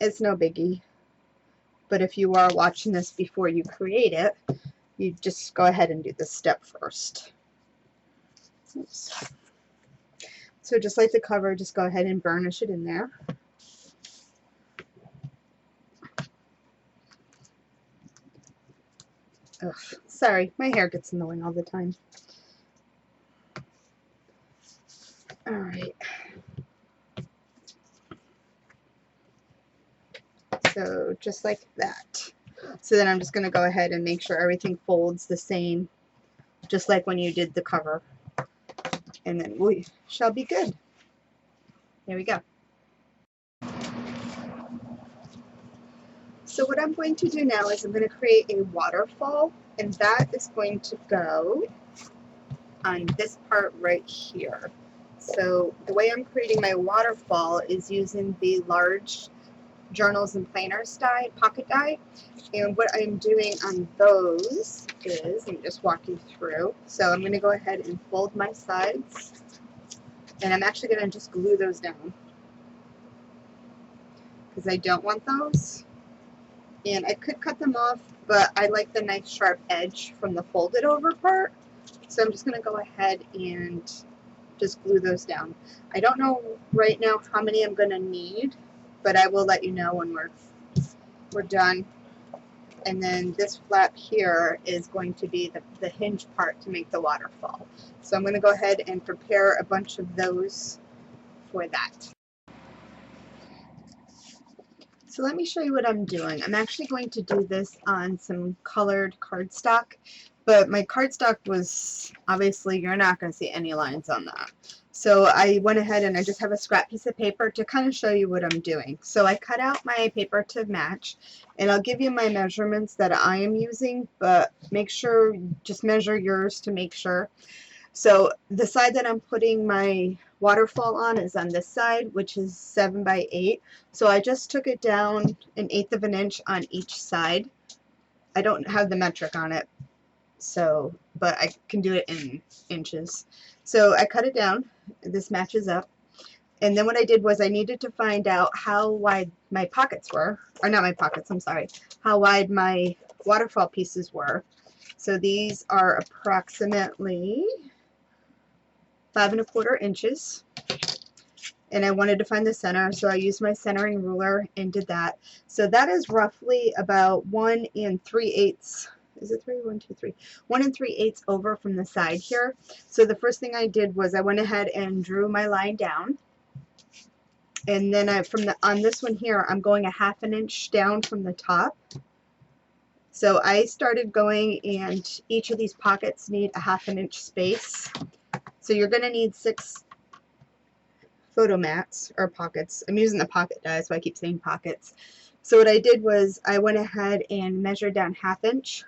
it's no biggie. But if you are watching this before you create it, you just go ahead and do this step first. Oops. So just like the cover, just go ahead and burnish it in there. Ugh, sorry, my hair gets annoying all the time. Alright. So just like that. So then I'm just going to go ahead and make sure everything folds the same, just like when you did the cover. And then we shall be good. There we go. So what I'm going to do now is I'm going to create a waterfall, and that is going to go on this part right here. So the way I'm creating my waterfall is using the large journals and planners die, pocket die. And what I'm doing on those is, let me just walk you through. So I'm going to go ahead and fold my sides, and I'm actually going to just glue those down because I don't want those. And I could cut them off, but I like the nice sharp edge from the folded over part. So I'm just going to go ahead and just glue those down. I don't know right now how many I'm going to need, but I will let you know when we're done. And then this flap here is going to be the hinge part to make the waterfall. So I'm going to go ahead and prepare a bunch of those for that. So let me show you what I'm doing. I'm actually going to do this on some colored cardstock, but my cardstock was, obviously you're not going to see any lines on that. So I went ahead and I just have a scrap piece of paper to kind of show you what I'm doing. So I cut out my paper to match, and I'll give you my measurements that I am using, but make sure, just measure yours to make sure. So the side that I'm putting my waterfall on is on this side, which is 7 by 8. So I just took it down 1/8 of an inch on each side. I don't have the metric on it, so, but I can do it in inches. So I cut it down. This matches up. And then what I did was I needed to find out how wide my pockets were, or not my pockets, I'm sorry, how wide my waterfall pieces were. So these are approximately 5 1/4 inches, and I wanted to find the center, so I used my centering ruler and did that. So that is roughly about 1 3/8. Is it 3? 1, 2, 3. 1 3/8 over from the side here. So the first thing I did was I went ahead and drew my line down, and then on this one here, I'm going 1/2 inch down from the top. So I started going, and each of these pockets need 1/2 inch space. So you're going to need 6 photo mats or pockets. I'm using the pocket die, so I keep saying pockets. So what I did was I went ahead and measured down 1/2 inch,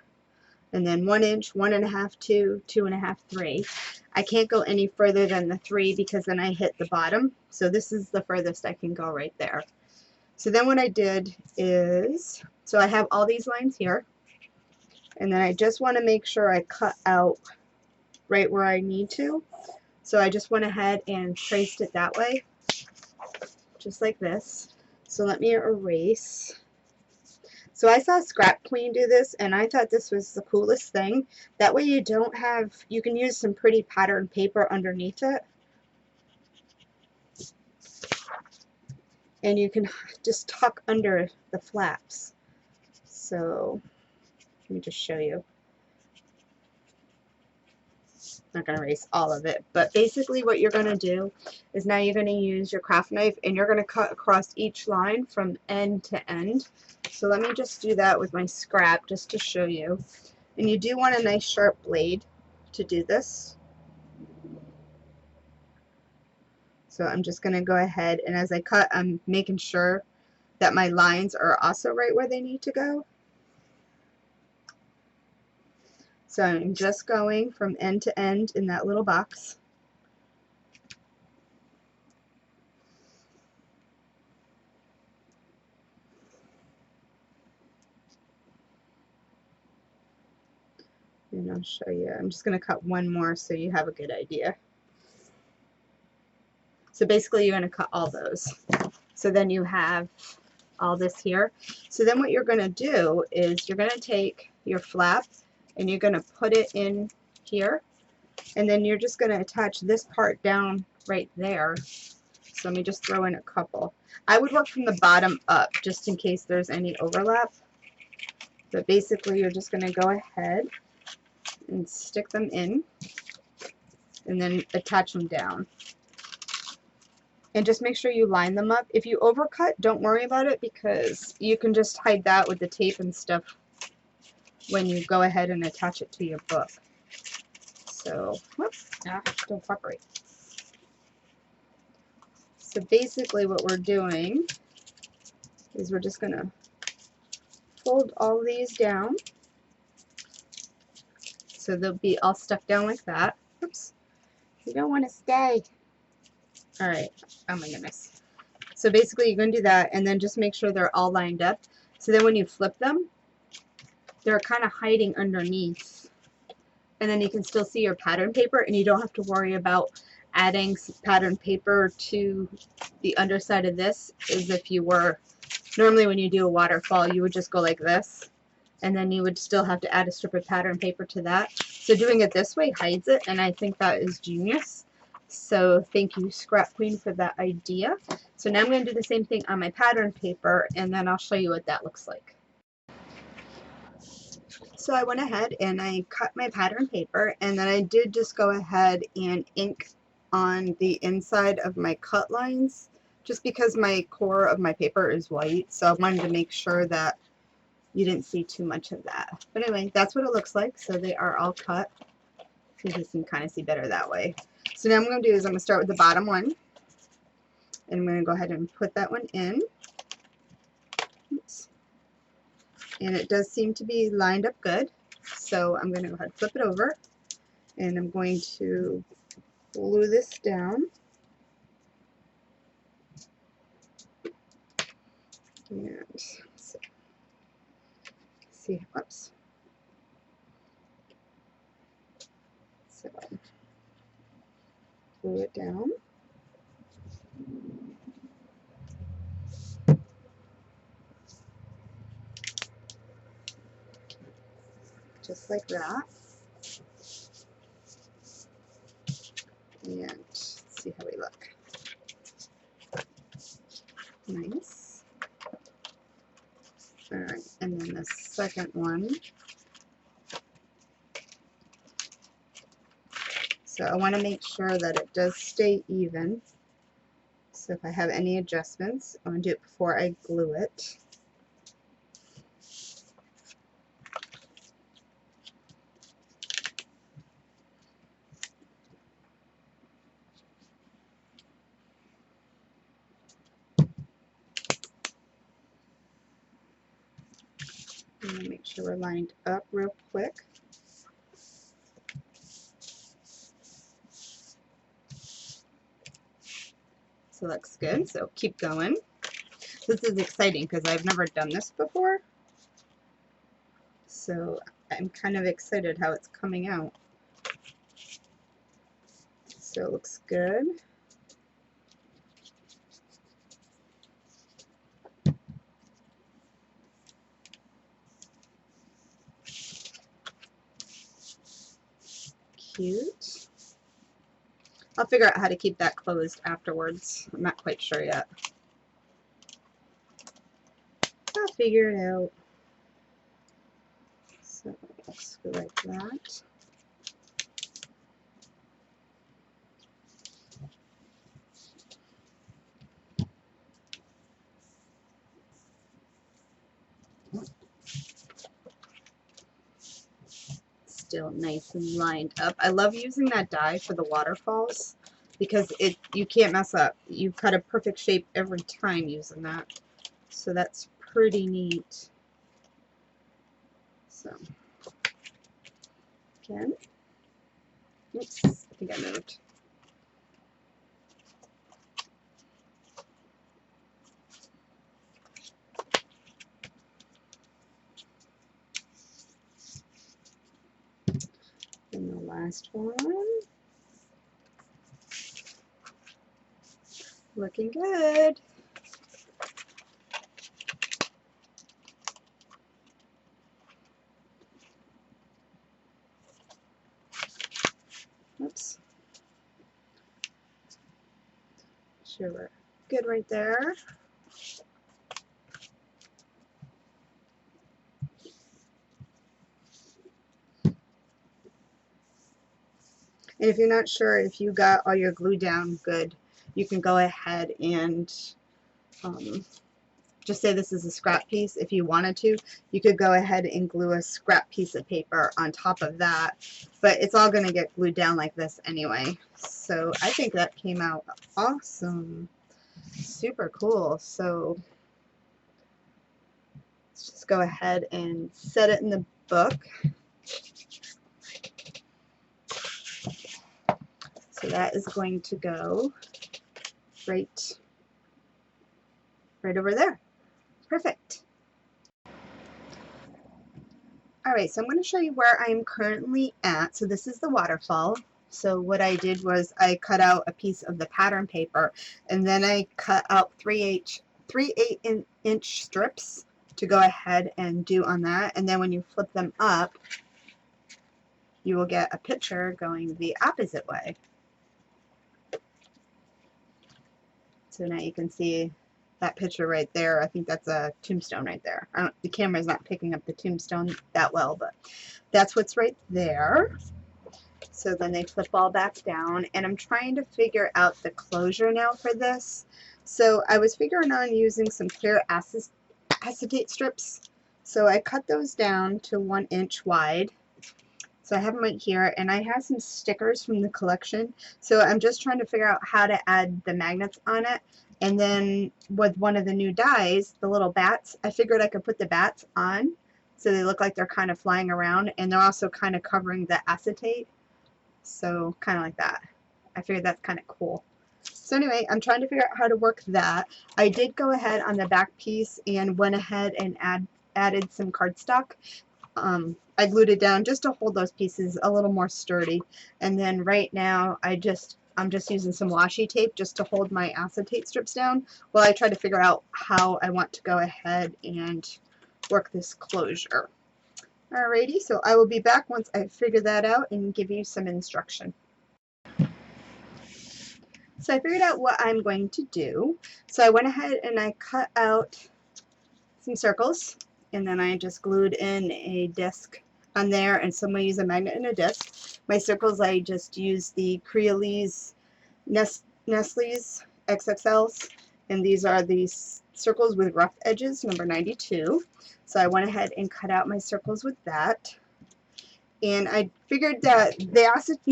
and then 1 inch, 1 1/2, 2, 2 1/2, 3. I can't go any further than the 3 because then I hit the bottom. So this is the furthest I can go right there. So then what I did is, so I have all these lines here, and then I just want to make sure I cut out right where I need to. So I just went ahead and traced it that way, just like this. So let me erase. So I saw Scrap Queen do this, and I thought this was the coolest thing. That way you don't have, you can use some pretty patterned paper underneath it, and you can just tuck under the flaps. So let me just show you. I'm not going to erase all of it, but basically what you're going to do is now you're going to use your craft knife, and you're going to cut across each line from end to end. So let me just do that with my scrap just to show you. And you do want a nice sharp blade to do this. So I'm just going to go ahead, and as I cut, I'm making sure that my lines are also right where they need to go. So I'm just going from end to end in that little box. And I'll show you. I'm just going to cut one more so you have a good idea. So basically you're going to cut all those. So then you have all this here. So then what you're going to do is you're going to take your flap and you're going to put it in here, and then you're just going to attach this part down right there. So let me just throw in a couple. I would work from the bottom up just in case there's any overlap. But basically you're just going to go ahead and stick them in and then attach them down. And just make sure you line them up. If you overcut, don't worry about it, because you can just hide that with the tape and stuff when you go ahead and attach it to your book. So, whoops, don't fuck right. So basically what we're doing is we're just going to fold all these down. So they'll be all stuck down like that. Oops, you don't want to stay. All right, oh my goodness. So basically you're going to do that, and then just make sure they're all lined up. So then when you flip them, they're kind of hiding underneath. And then you can still see your pattern paper, and you don't have to worry about adding pattern paper to the underside of this, as if you were, normally when you do a waterfall, you would just go like this, and then you would still have to add a strip of pattern paper to that. So doing it this way hides it, and I think that is genius. So thank you, Scrap Queen, for that idea. So now I'm going to do the same thing on my pattern paper, and then I'll show you what that looks like. So I went ahead and I cut my pattern paper, and then I did just go ahead and ink on the inside of my cut lines, just because my core of my paper is white, so I wanted to make sure that you didn't see too much of that. But anyway, that's what it looks like. So they are all cut. You can kind of see better that way. So now what I'm going to do is I'm going to start with the bottom one, and I'm going to go ahead and put that one in. Oops. And it does seem to be lined up good. So I'm going to go ahead and flip it over, and I'm going to glue this down. And see, whoops. So glue it down. Just like that. And let's see how we look. Nice. Alright, and then the second one. So I want to make sure that it does stay even. So if I have any adjustments, I want to do it before I glue it. I'm going to make sure we're lined up real quick. So looks good. So keep going. This is exciting because I've never done this before. So I'm kind of excited how it's coming out. So it looks good. Cute. I'll figure out how to keep that closed afterwards. I'm not quite sure yet. I'll figure it out. So let's go like that. Still nice and lined up. I love using that die for the waterfalls because you can't mess up. You cut a perfect shape every time using that. So that's pretty neat. So again. Oops, I think I moved. And the last one. Looking good. Oops. Sure, we're good right there. And if you're not sure if you got all your glue down good, you can go ahead and just say this is a scrap piece. If you wanted to, you could go ahead and glue a scrap piece of paper on top of that, but it's all going to get glued down like this anyway. So I think that came out awesome. Super cool. So let's just go ahead and set it in the book. So that is going to go right over there. Perfect. Alright, so I'm going to show you where I'm currently at. So this is the waterfall. So what I did was I cut out a piece of the pattern paper, and then I cut out 3 8-inch strips to go ahead and do on that. And then when you flip them up, you will get a picture going the opposite way. So now you can see that picture right there. I think that's a tombstone right there. The camera's not picking up the tombstone that well, but that's what's right there. So then they flip all back down, and I'm trying to figure out the closure now for this. So I was figuring on using some clear acetate strips. So I cut those down to 1 inch wide. So I have them right here, and I have some stickers from the collection. So I'm just trying to figure out how to add the magnets on it. And then with one of the new dies, the little bats, I figured I could put the bats on so they look like they're kind of flying around, and they're also kind of covering the acetate. So kind of like that. I figured that's kind of cool. So anyway, I'm trying to figure out how to work that. I did go ahead on the back piece and went ahead and added some cardstock. I glued it down just to hold those pieces a little more sturdy. And then right now I'm just using some washi tape just to hold my acetate strips down while I try to figure out how I want to go ahead and work this closure. Alrighty, so I will be back once I figure that out and give you some instruction. So I figured out what I'm going to do. So I went ahead and I cut out some circles, and then I just glued in a disc on there, and so I'm going to use a magnet and a disc. My circles, I just used the Crealies Nestle's XXLs, and these are these circles with rough edges, number 92. So I went ahead and cut out my circles with that. And I figured that it's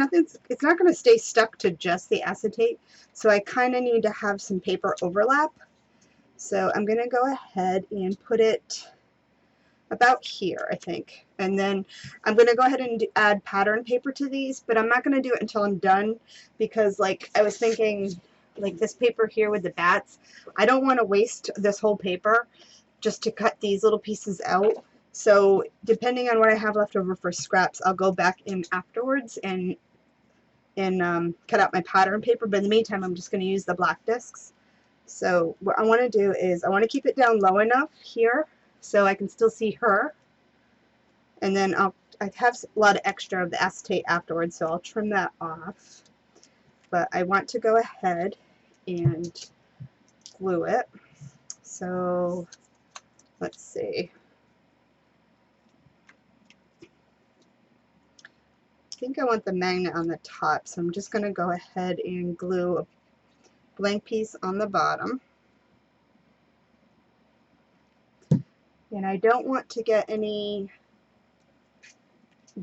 not going to stay stuck to just the acetate, so I kind of need to have some paper overlap. So I'm going to go ahead and put it about here, I think. And then I'm going to go ahead and add pattern paper to these, but I'm not going to do it until I'm done, because like I was thinking, like this paper here with the bats, I don't want to waste this whole paper just to cut these little pieces out. So depending on what I have left over for scraps, I'll go back in afterwards and cut out my pattern paper. But in the meantime, I'm just going to use the black discs. So what I want to do is I want to keep it down low enough here so I can still see her. And then I have a lot of extra of the acetate afterwards, so I'll trim that off. But I want to go ahead and glue it. So let's see. I think I want the magnet on the top, so I'm just going to go ahead and glue a blank piece on the bottom. And I don't want to get any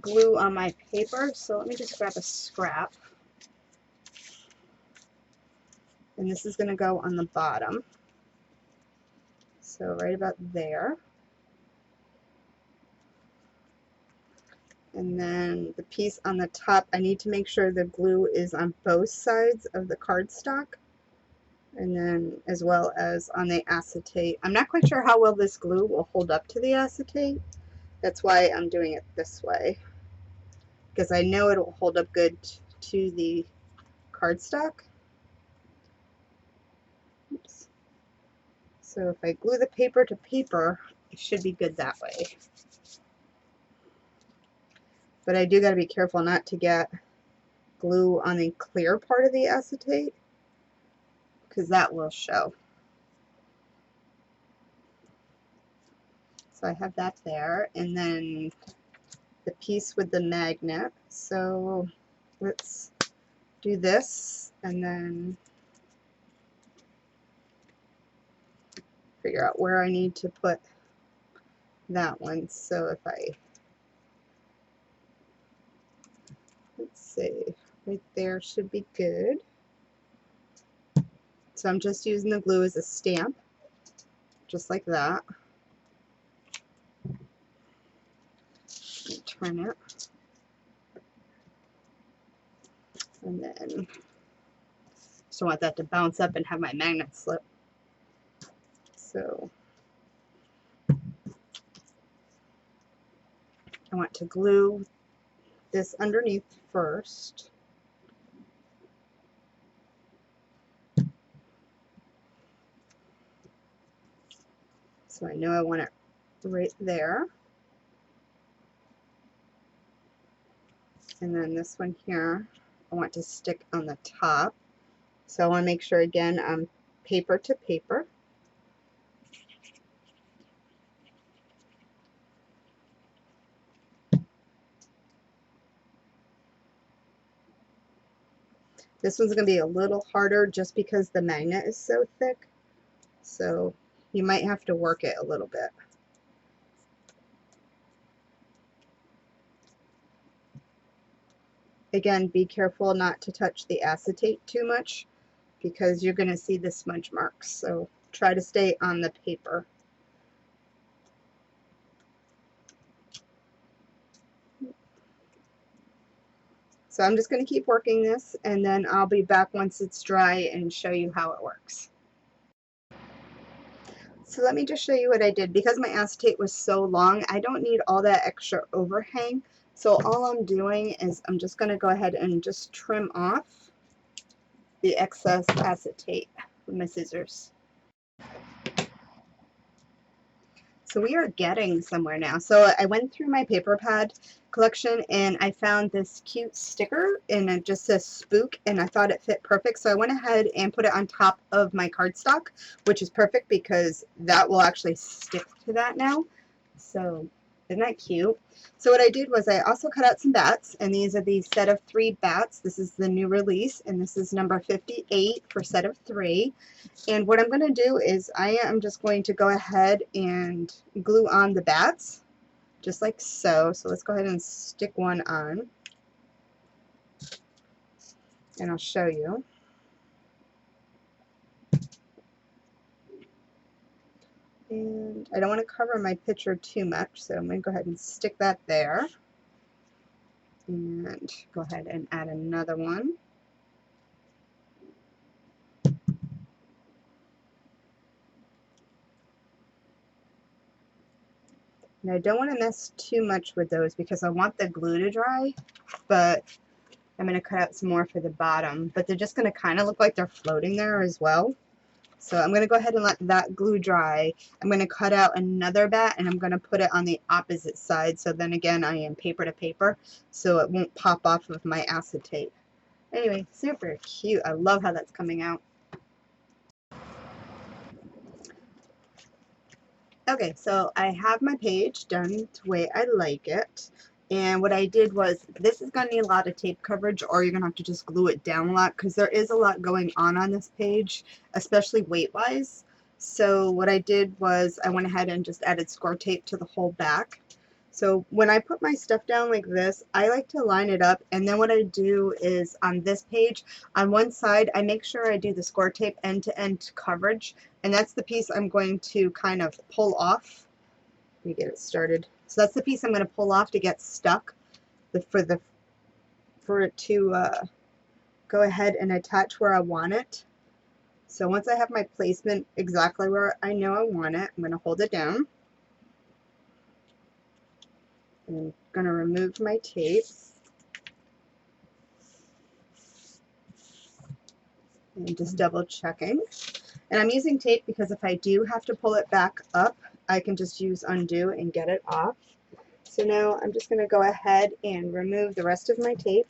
glue on my paper, so let me just grab a scrap. And this is going to go on the bottom. So right about there. And then the piece on the top, I need to make sure the glue is on both sides of the cardstock, and then as well as on the acetate. I'm not quite sure how well this glue will hold up to the acetate. That's why I'm doing it this way, because I know it will hold up good to the cardstock. Oops. So if I glue the paper to paper, it should be good that way. But I do got to be careful not to get glue on the clear part of the acetate, because that will show. So I have that there, and then the piece with the magnet. So let's do this and then figure out where I need to put that one. So if I, let's see, right there should be good. So I'm just using the glue as a stamp, just like that. Turn it. And then just want that to bounce up and have my magnet slip. So I want to glue this underneath first. So I know I want it right there. And then this one here, I want to stick on the top. So I want to make sure again I'm paper to paper. This one's going to be a little harder just because the magnet is so thick. So you might have to work it a little bit. Again, be careful not to touch the acetate too much because you're going to see the smudge marks. So try to stay on the paper. So I'm just going to keep working this, and then I'll be back once it's dry and show you how it works. So let me just show you what I did. Because my acetate was so long, I don't need all that extra overhang. So all I'm doing is I'm just going to go ahead and just trim off the excess acetate with my scissors. So we are getting somewhere now. So I went through my paper pad collection and I found this cute sticker, and it just says spook, and I thought it fit perfect. So I went ahead and put it on top of my cardstock, which is perfect because that will actually stick to that now. So isn't that cute? So what I did was I also cut out some bats, and these are the set of 3 bats. This is the new release, and this is number 58 for set of 3. And what I'm going to do is I am just going to go ahead and glue on the bats, just like so. So let's go ahead and stick one on, and I'll show you. And I don't want to cover my picture too much, so I'm going to go ahead and stick that there. And go ahead and add another one. And I don't want to mess too much with those because I want the glue to dry, but I'm going to cut out some more for the bottom. But they're just going to kind of look like they're floating there as well. So I'm going to go ahead and let that glue dry. I'm going to cut out another bat, and I'm going to put it on the opposite side. So then again, I am paper to paper, so it won't pop off of my acetate. Anyway, super cute. I love how that's coming out. Okay, so I have my page done the way I like it. And what I did was, this is going to need a lot of tape coverage, or you're going to have to just glue it down a lot because there is a lot going on this page, especially weight-wise. So what I did was I went ahead and just added score tape to the whole back. So when I put my stuff down like this, I like to line it up, and then what I do is on this page, on one side, I make sure I do the score tape end-to-end coverage, and that's the piece I'm going to kind of pull off. Let me get it started. So that's the piece I'm going to pull off to get stuck. for it to go ahead and attach where I want it. So once I have my placement exactly where I know I want it, I'm going to hold it down. I'm going to remove my tape. And just double checking. And I'm using tape because if I do have to pull it back up, I can just use undo and get it off. So now I'm just going to go ahead and remove the rest of my tape.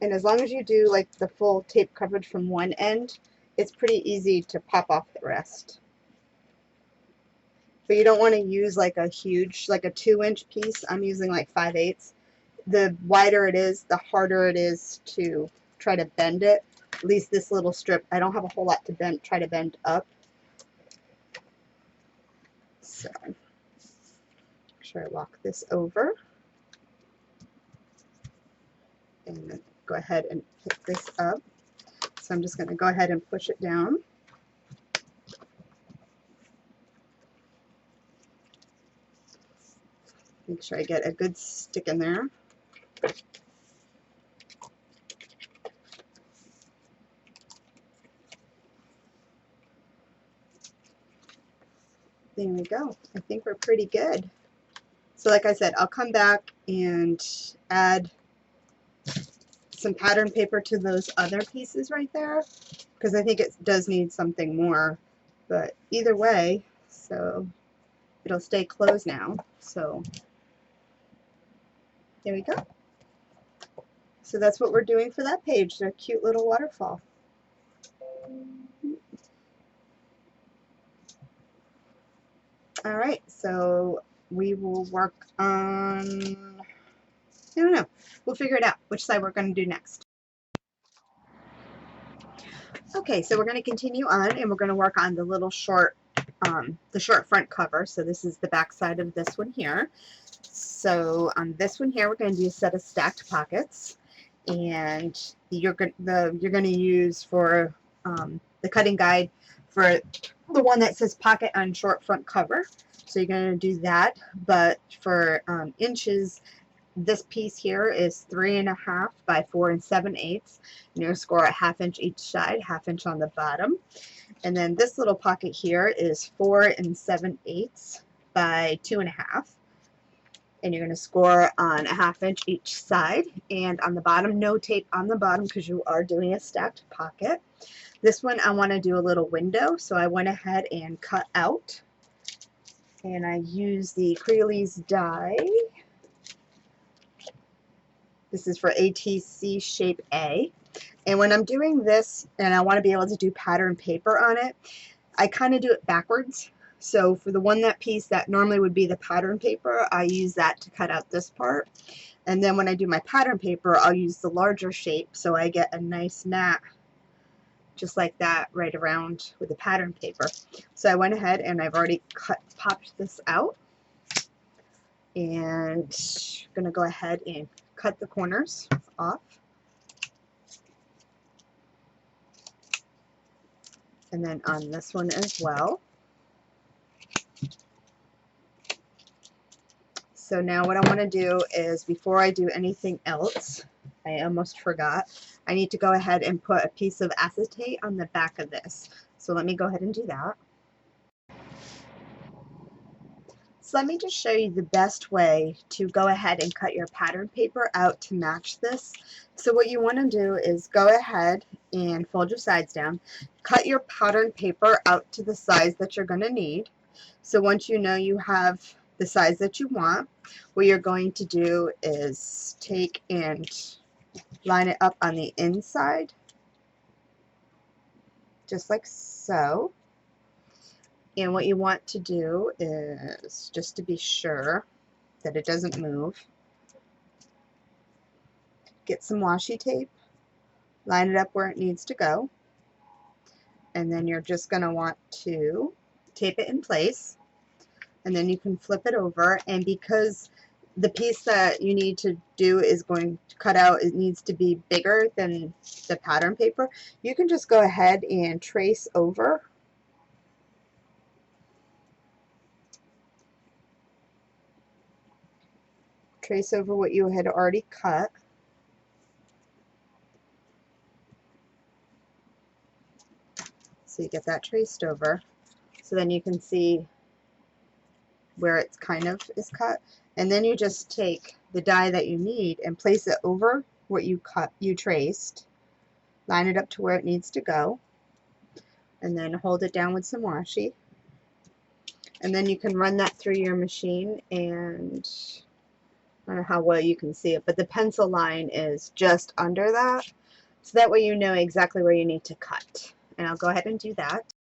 And as long as you do like the full tape coverage from one end, it's pretty easy to pop off the rest. But you don't want to use like a huge, like a 2-inch piece. I'm using like 5/8. The wider it is, the harder it is to try to bend it. At least this little strip, I don't have a whole lot to try to bend up. So, make sure I lock this over. And then go ahead and pick this up. So I'm just going to go ahead and push it down. Make sure I get a good stick in there. There we go. I think we're pretty good. So like I said, I'll come back and add some pattern paper to those other pieces right there, because I think it does need something more. But either way, so it'll stay closed now. So there we go. So that's what we're doing for that page, a cute little waterfall. All right, so we will work on, I don't know, we'll figure it out which side we're going to do next. Okay, so we're going to continue on and we're going to work on the little short, the short front cover. So this is the back side of this one here. So on this one here, we're going to do a set of stacked pockets, and you're going to use for the cutting guide for the one that says pocket on short front cover. So you're going to do that, but for inches, this piece here is 3.5 by 4 7/8. And you're going to score a 1/2 inch each side, 1/2 inch on the bottom. And then this little pocket here is 4 7/8 by 2.5. And you're going to score on a 1/2 inch each side. And on the bottom, no tape on the bottom because you are doing a stacked pocket. This one I want to do a little window, so I went ahead and cut out. And I use the Crealies die. This is for ATC shape A. And when I'm doing this and I want to be able to do pattern paper on it, I kind of do it backwards. So for the one, that piece that normally would be the pattern paper, I use that to cut out this part. And then when I do my pattern paper, I'll use the larger shape so I get a nice mat just like that right around with the pattern paper. So I went ahead and I've already popped this out. And I'm going to go ahead and cut the corners off. And then on this one as well. So now what I want to do is, before I do anything else, I almost forgot, I need to go ahead and put a piece of acetate on the back of this. So let me go ahead and do that. So let me just show you the best way to go ahead and cut your pattern paper out to match this. So what you want to do is go ahead and fold your sides down, cut your pattern paper out to the size that you're going to need. So once you know you have the size that you want, what you're going to do is take and line it up on the inside, just like so. And what you want to do is, just to be sure that it doesn't move, get some washi tape, line it up where it needs to go, and then you're just going to want to tape it in place, and then you can flip it over. And because the piece that you need to do is going to cut out, it needs to be bigger than the pattern paper, you can just go ahead and trace over trace over what you had already cut. So you get that traced over. So then you can see where it's kind of is cut. And then you just take the die that you need and place it over what you traced. Line it up to where it needs to go. And then hold it down with some washi. And then you can run that through your machine, and I don't know how well you can see it, but the pencil line is just under that. So that way you know exactly where you need to cut. And I'll go ahead and do that.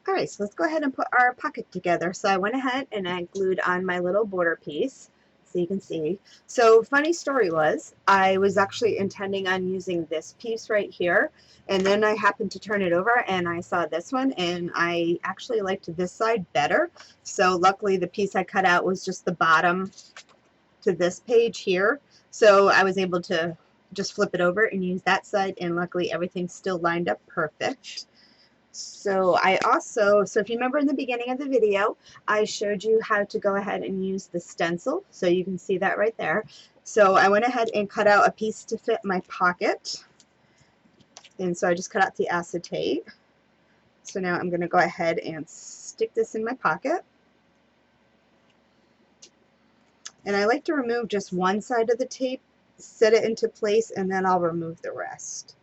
Alright, so let's go ahead and put our pocket together. So I went ahead and I glued on my little border piece, so you can see. So funny story was, I was actually intending on using this piece right here, and then I happened to turn it over and I saw this one, and I actually liked this side better. So luckily the piece I cut out was just the bottom to this page here. So I was able to just flip it over and use that side, and luckily everything's still lined up perfect. So so if you remember in the beginning of the video, I showed you how to go ahead and use the stencil. So you can see that right there. So I went ahead and cut out a piece to fit my pocket. And so I just cut out the acetate. So now I'm going to go ahead and stick this in my pocket. And I like to remove just one side of the tape, set it into place, and then I'll remove the rest.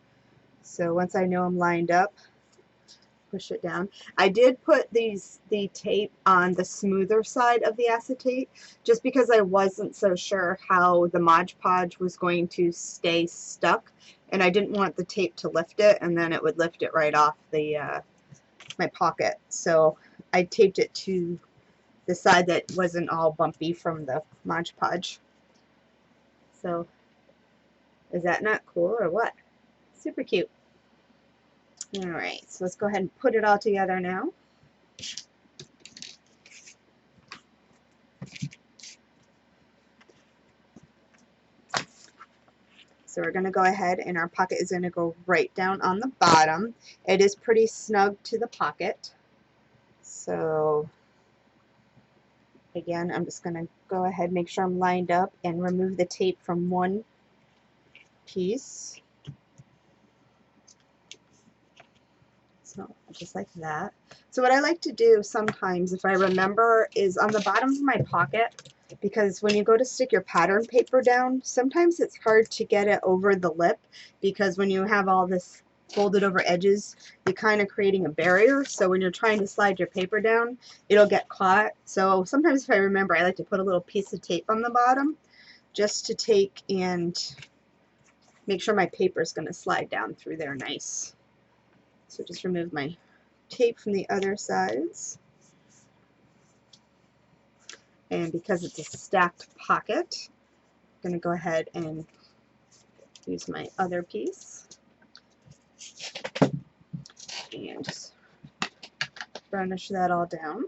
So once I know I'm lined up, push it down. I did put the tape on the smoother side of the acetate just because I wasn't so sure how the Mod Podge was going to stay stuck, and I didn't want the tape to lift it and then it would lift it right off the my pocket. So I taped it to the side that wasn't all bumpy from the Mod Podge. So is that not cool or what? Super cute. Alright, so let's go ahead and put it all together now. So we're going to go ahead, and our pocket is going to go right down on the bottom. It is pretty snug to the pocket. So again, I'm just going to go ahead, make sure I'm lined up, and remove the tape from one piece. So just like that. So what I like to do sometimes, if I remember, is on the bottom of my pocket, because when you go to stick your pattern paper down, sometimes it's hard to get it over the lip, because when you have all this folded over edges, you're kind of creating a barrier. So when you're trying to slide your paper down, it'll get caught. So sometimes if I remember, I like to put a little piece of tape on the bottom just to take and make sure my paper is going to slide down through there nice. So just remove my tape from the other sides. And because it's a stacked pocket, I'm going to go ahead and use my other piece. And just burnish that all down.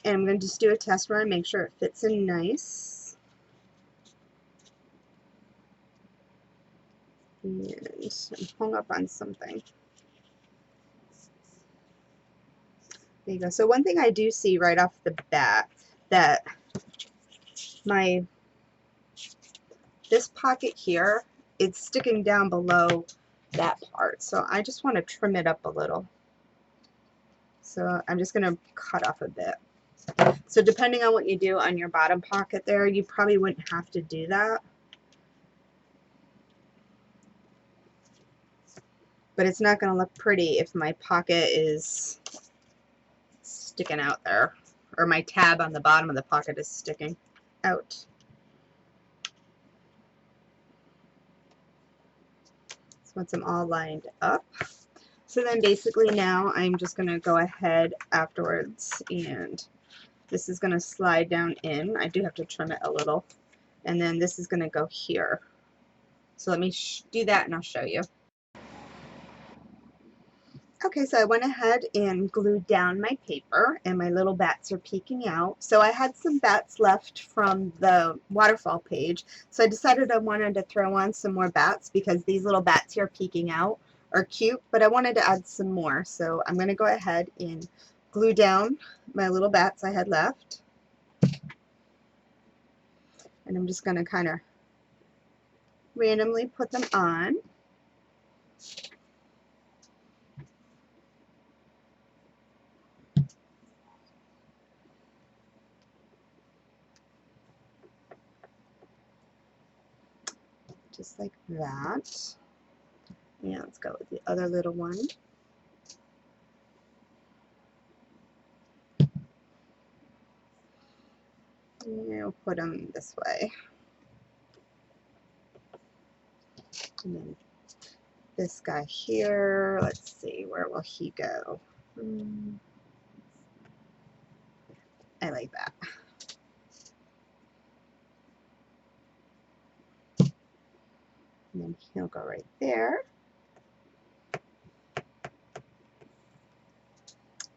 And I'm going to just do a test run, make sure it fits in nice. And I'm hung up on something. There you go. So one thing I do see right off the bat, that this pocket here, it's sticking down below that part. So I just want to trim it up a little. So I'm just going to cut off a bit. So depending on what you do on your bottom pocket there, you probably wouldn't have to do that. But it's not going to look pretty if my pocket is sticking out there, or my tab on the bottom of the pocket is sticking out. So once I'm all lined up, so then basically now I'm just going to go ahead afterwards, and this is going to slide down in. I do have to trim it a little, and then this is going to go here. So let me do that and I'll show you. Okay, so I went ahead and glued down my paper, and my little bats are peeking out. So I had some bats left from the waterfall page, so I decided I wanted to throw on some more bats because these little bats here peeking out are cute, but I wanted to add some more. So I'm going to go ahead and glue down my little bats I had left. And I'm just going to kind of randomly put them on. Just like that. Yeah, let's go with the other little one. And we'll put them this way. And then this guy here, let's see, where will he go? I like that. And then he'll go right there.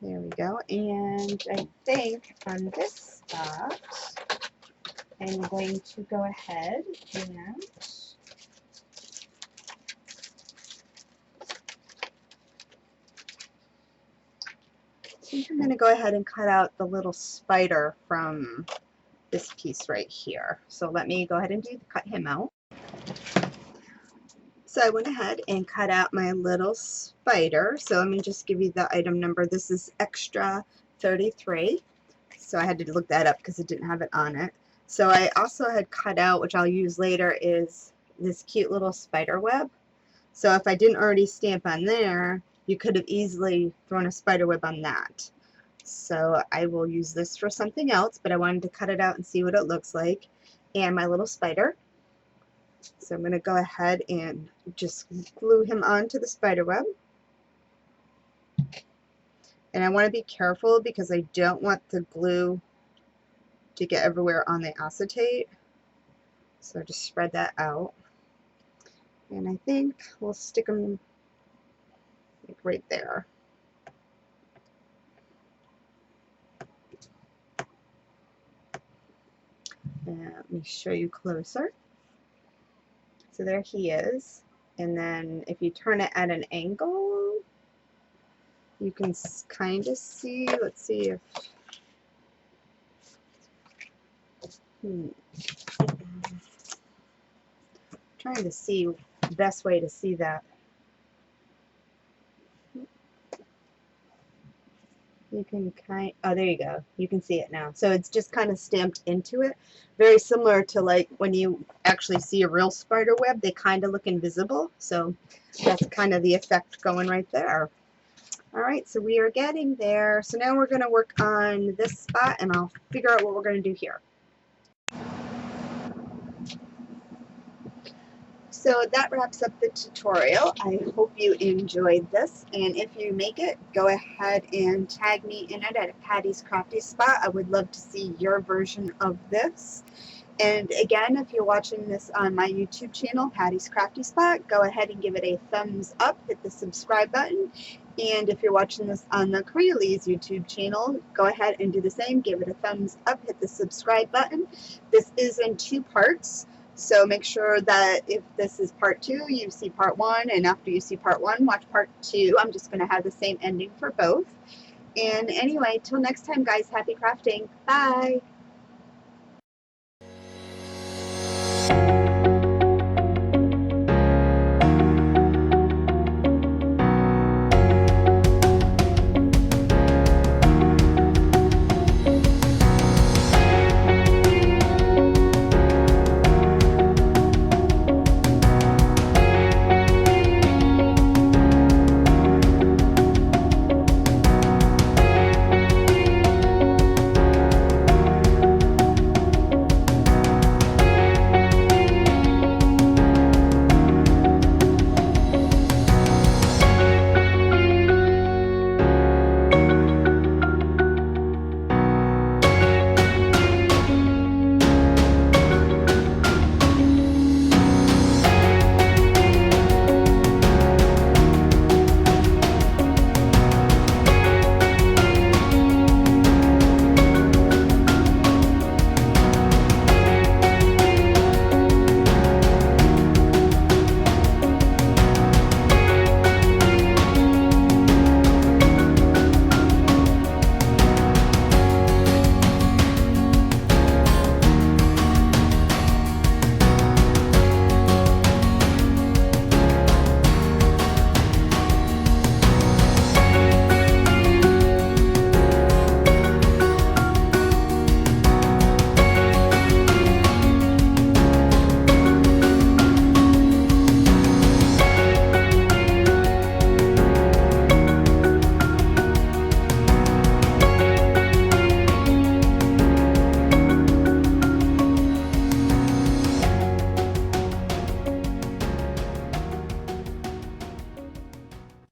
There we go. And I think on this spot, I'm going to go ahead and I'm going to go ahead and cut out the little spider from this piece right here. So let me go ahead and cut him out. So I went ahead and cut out my little spider. So let me just give you the item number. This is extra 33. So I had to look that up because it didn't have it on it. So I also had cut out, which I'll use later, is this cute little spider web. So if I didn't already stamp on there, you could have easily thrown a spider web on that. So I will use this for something else, but I wanted to cut it out and see what it looks like. And my little spider. So I'm going to go ahead and just glue him onto the spider web. And I want to be careful because I don't want the glue to get everywhere on the acetate. So just spread that out. And I think we'll stick them like right there. And let me show you closer. So there he is. And then if you turn it at an angle, you can kind of see, let's see if, trying to see the best way to see that. You can oh, there you go. You can see it now. So it's just kind of stamped into it. Very similar to like when you actually see a real spider web, they kind of look invisible. So that's kind of the effect going right there. All right, so we are getting there. So now we're going to work on this spot and I'll figure out what we're going to do here. So that wraps up the tutorial. I hope you enjoyed this, and if you make it, go ahead and tag me in it at Patty's Crafty Spot. I would love to see your version of this. And again, if you're watching this on my YouTube channel, Patty's Crafty Spot, go ahead and give it a thumbs up, hit the subscribe button. And if you're watching this on the Crealies YouTube channel, go ahead and do the same, give it a thumbs up, hit the subscribe button. This is in 2 parts. So make sure that if this is part 2, you see part 1, and after you see part 1, watch part 2. I'm just going to have the same ending for both. And anyway, till next time, guys, happy crafting. Bye!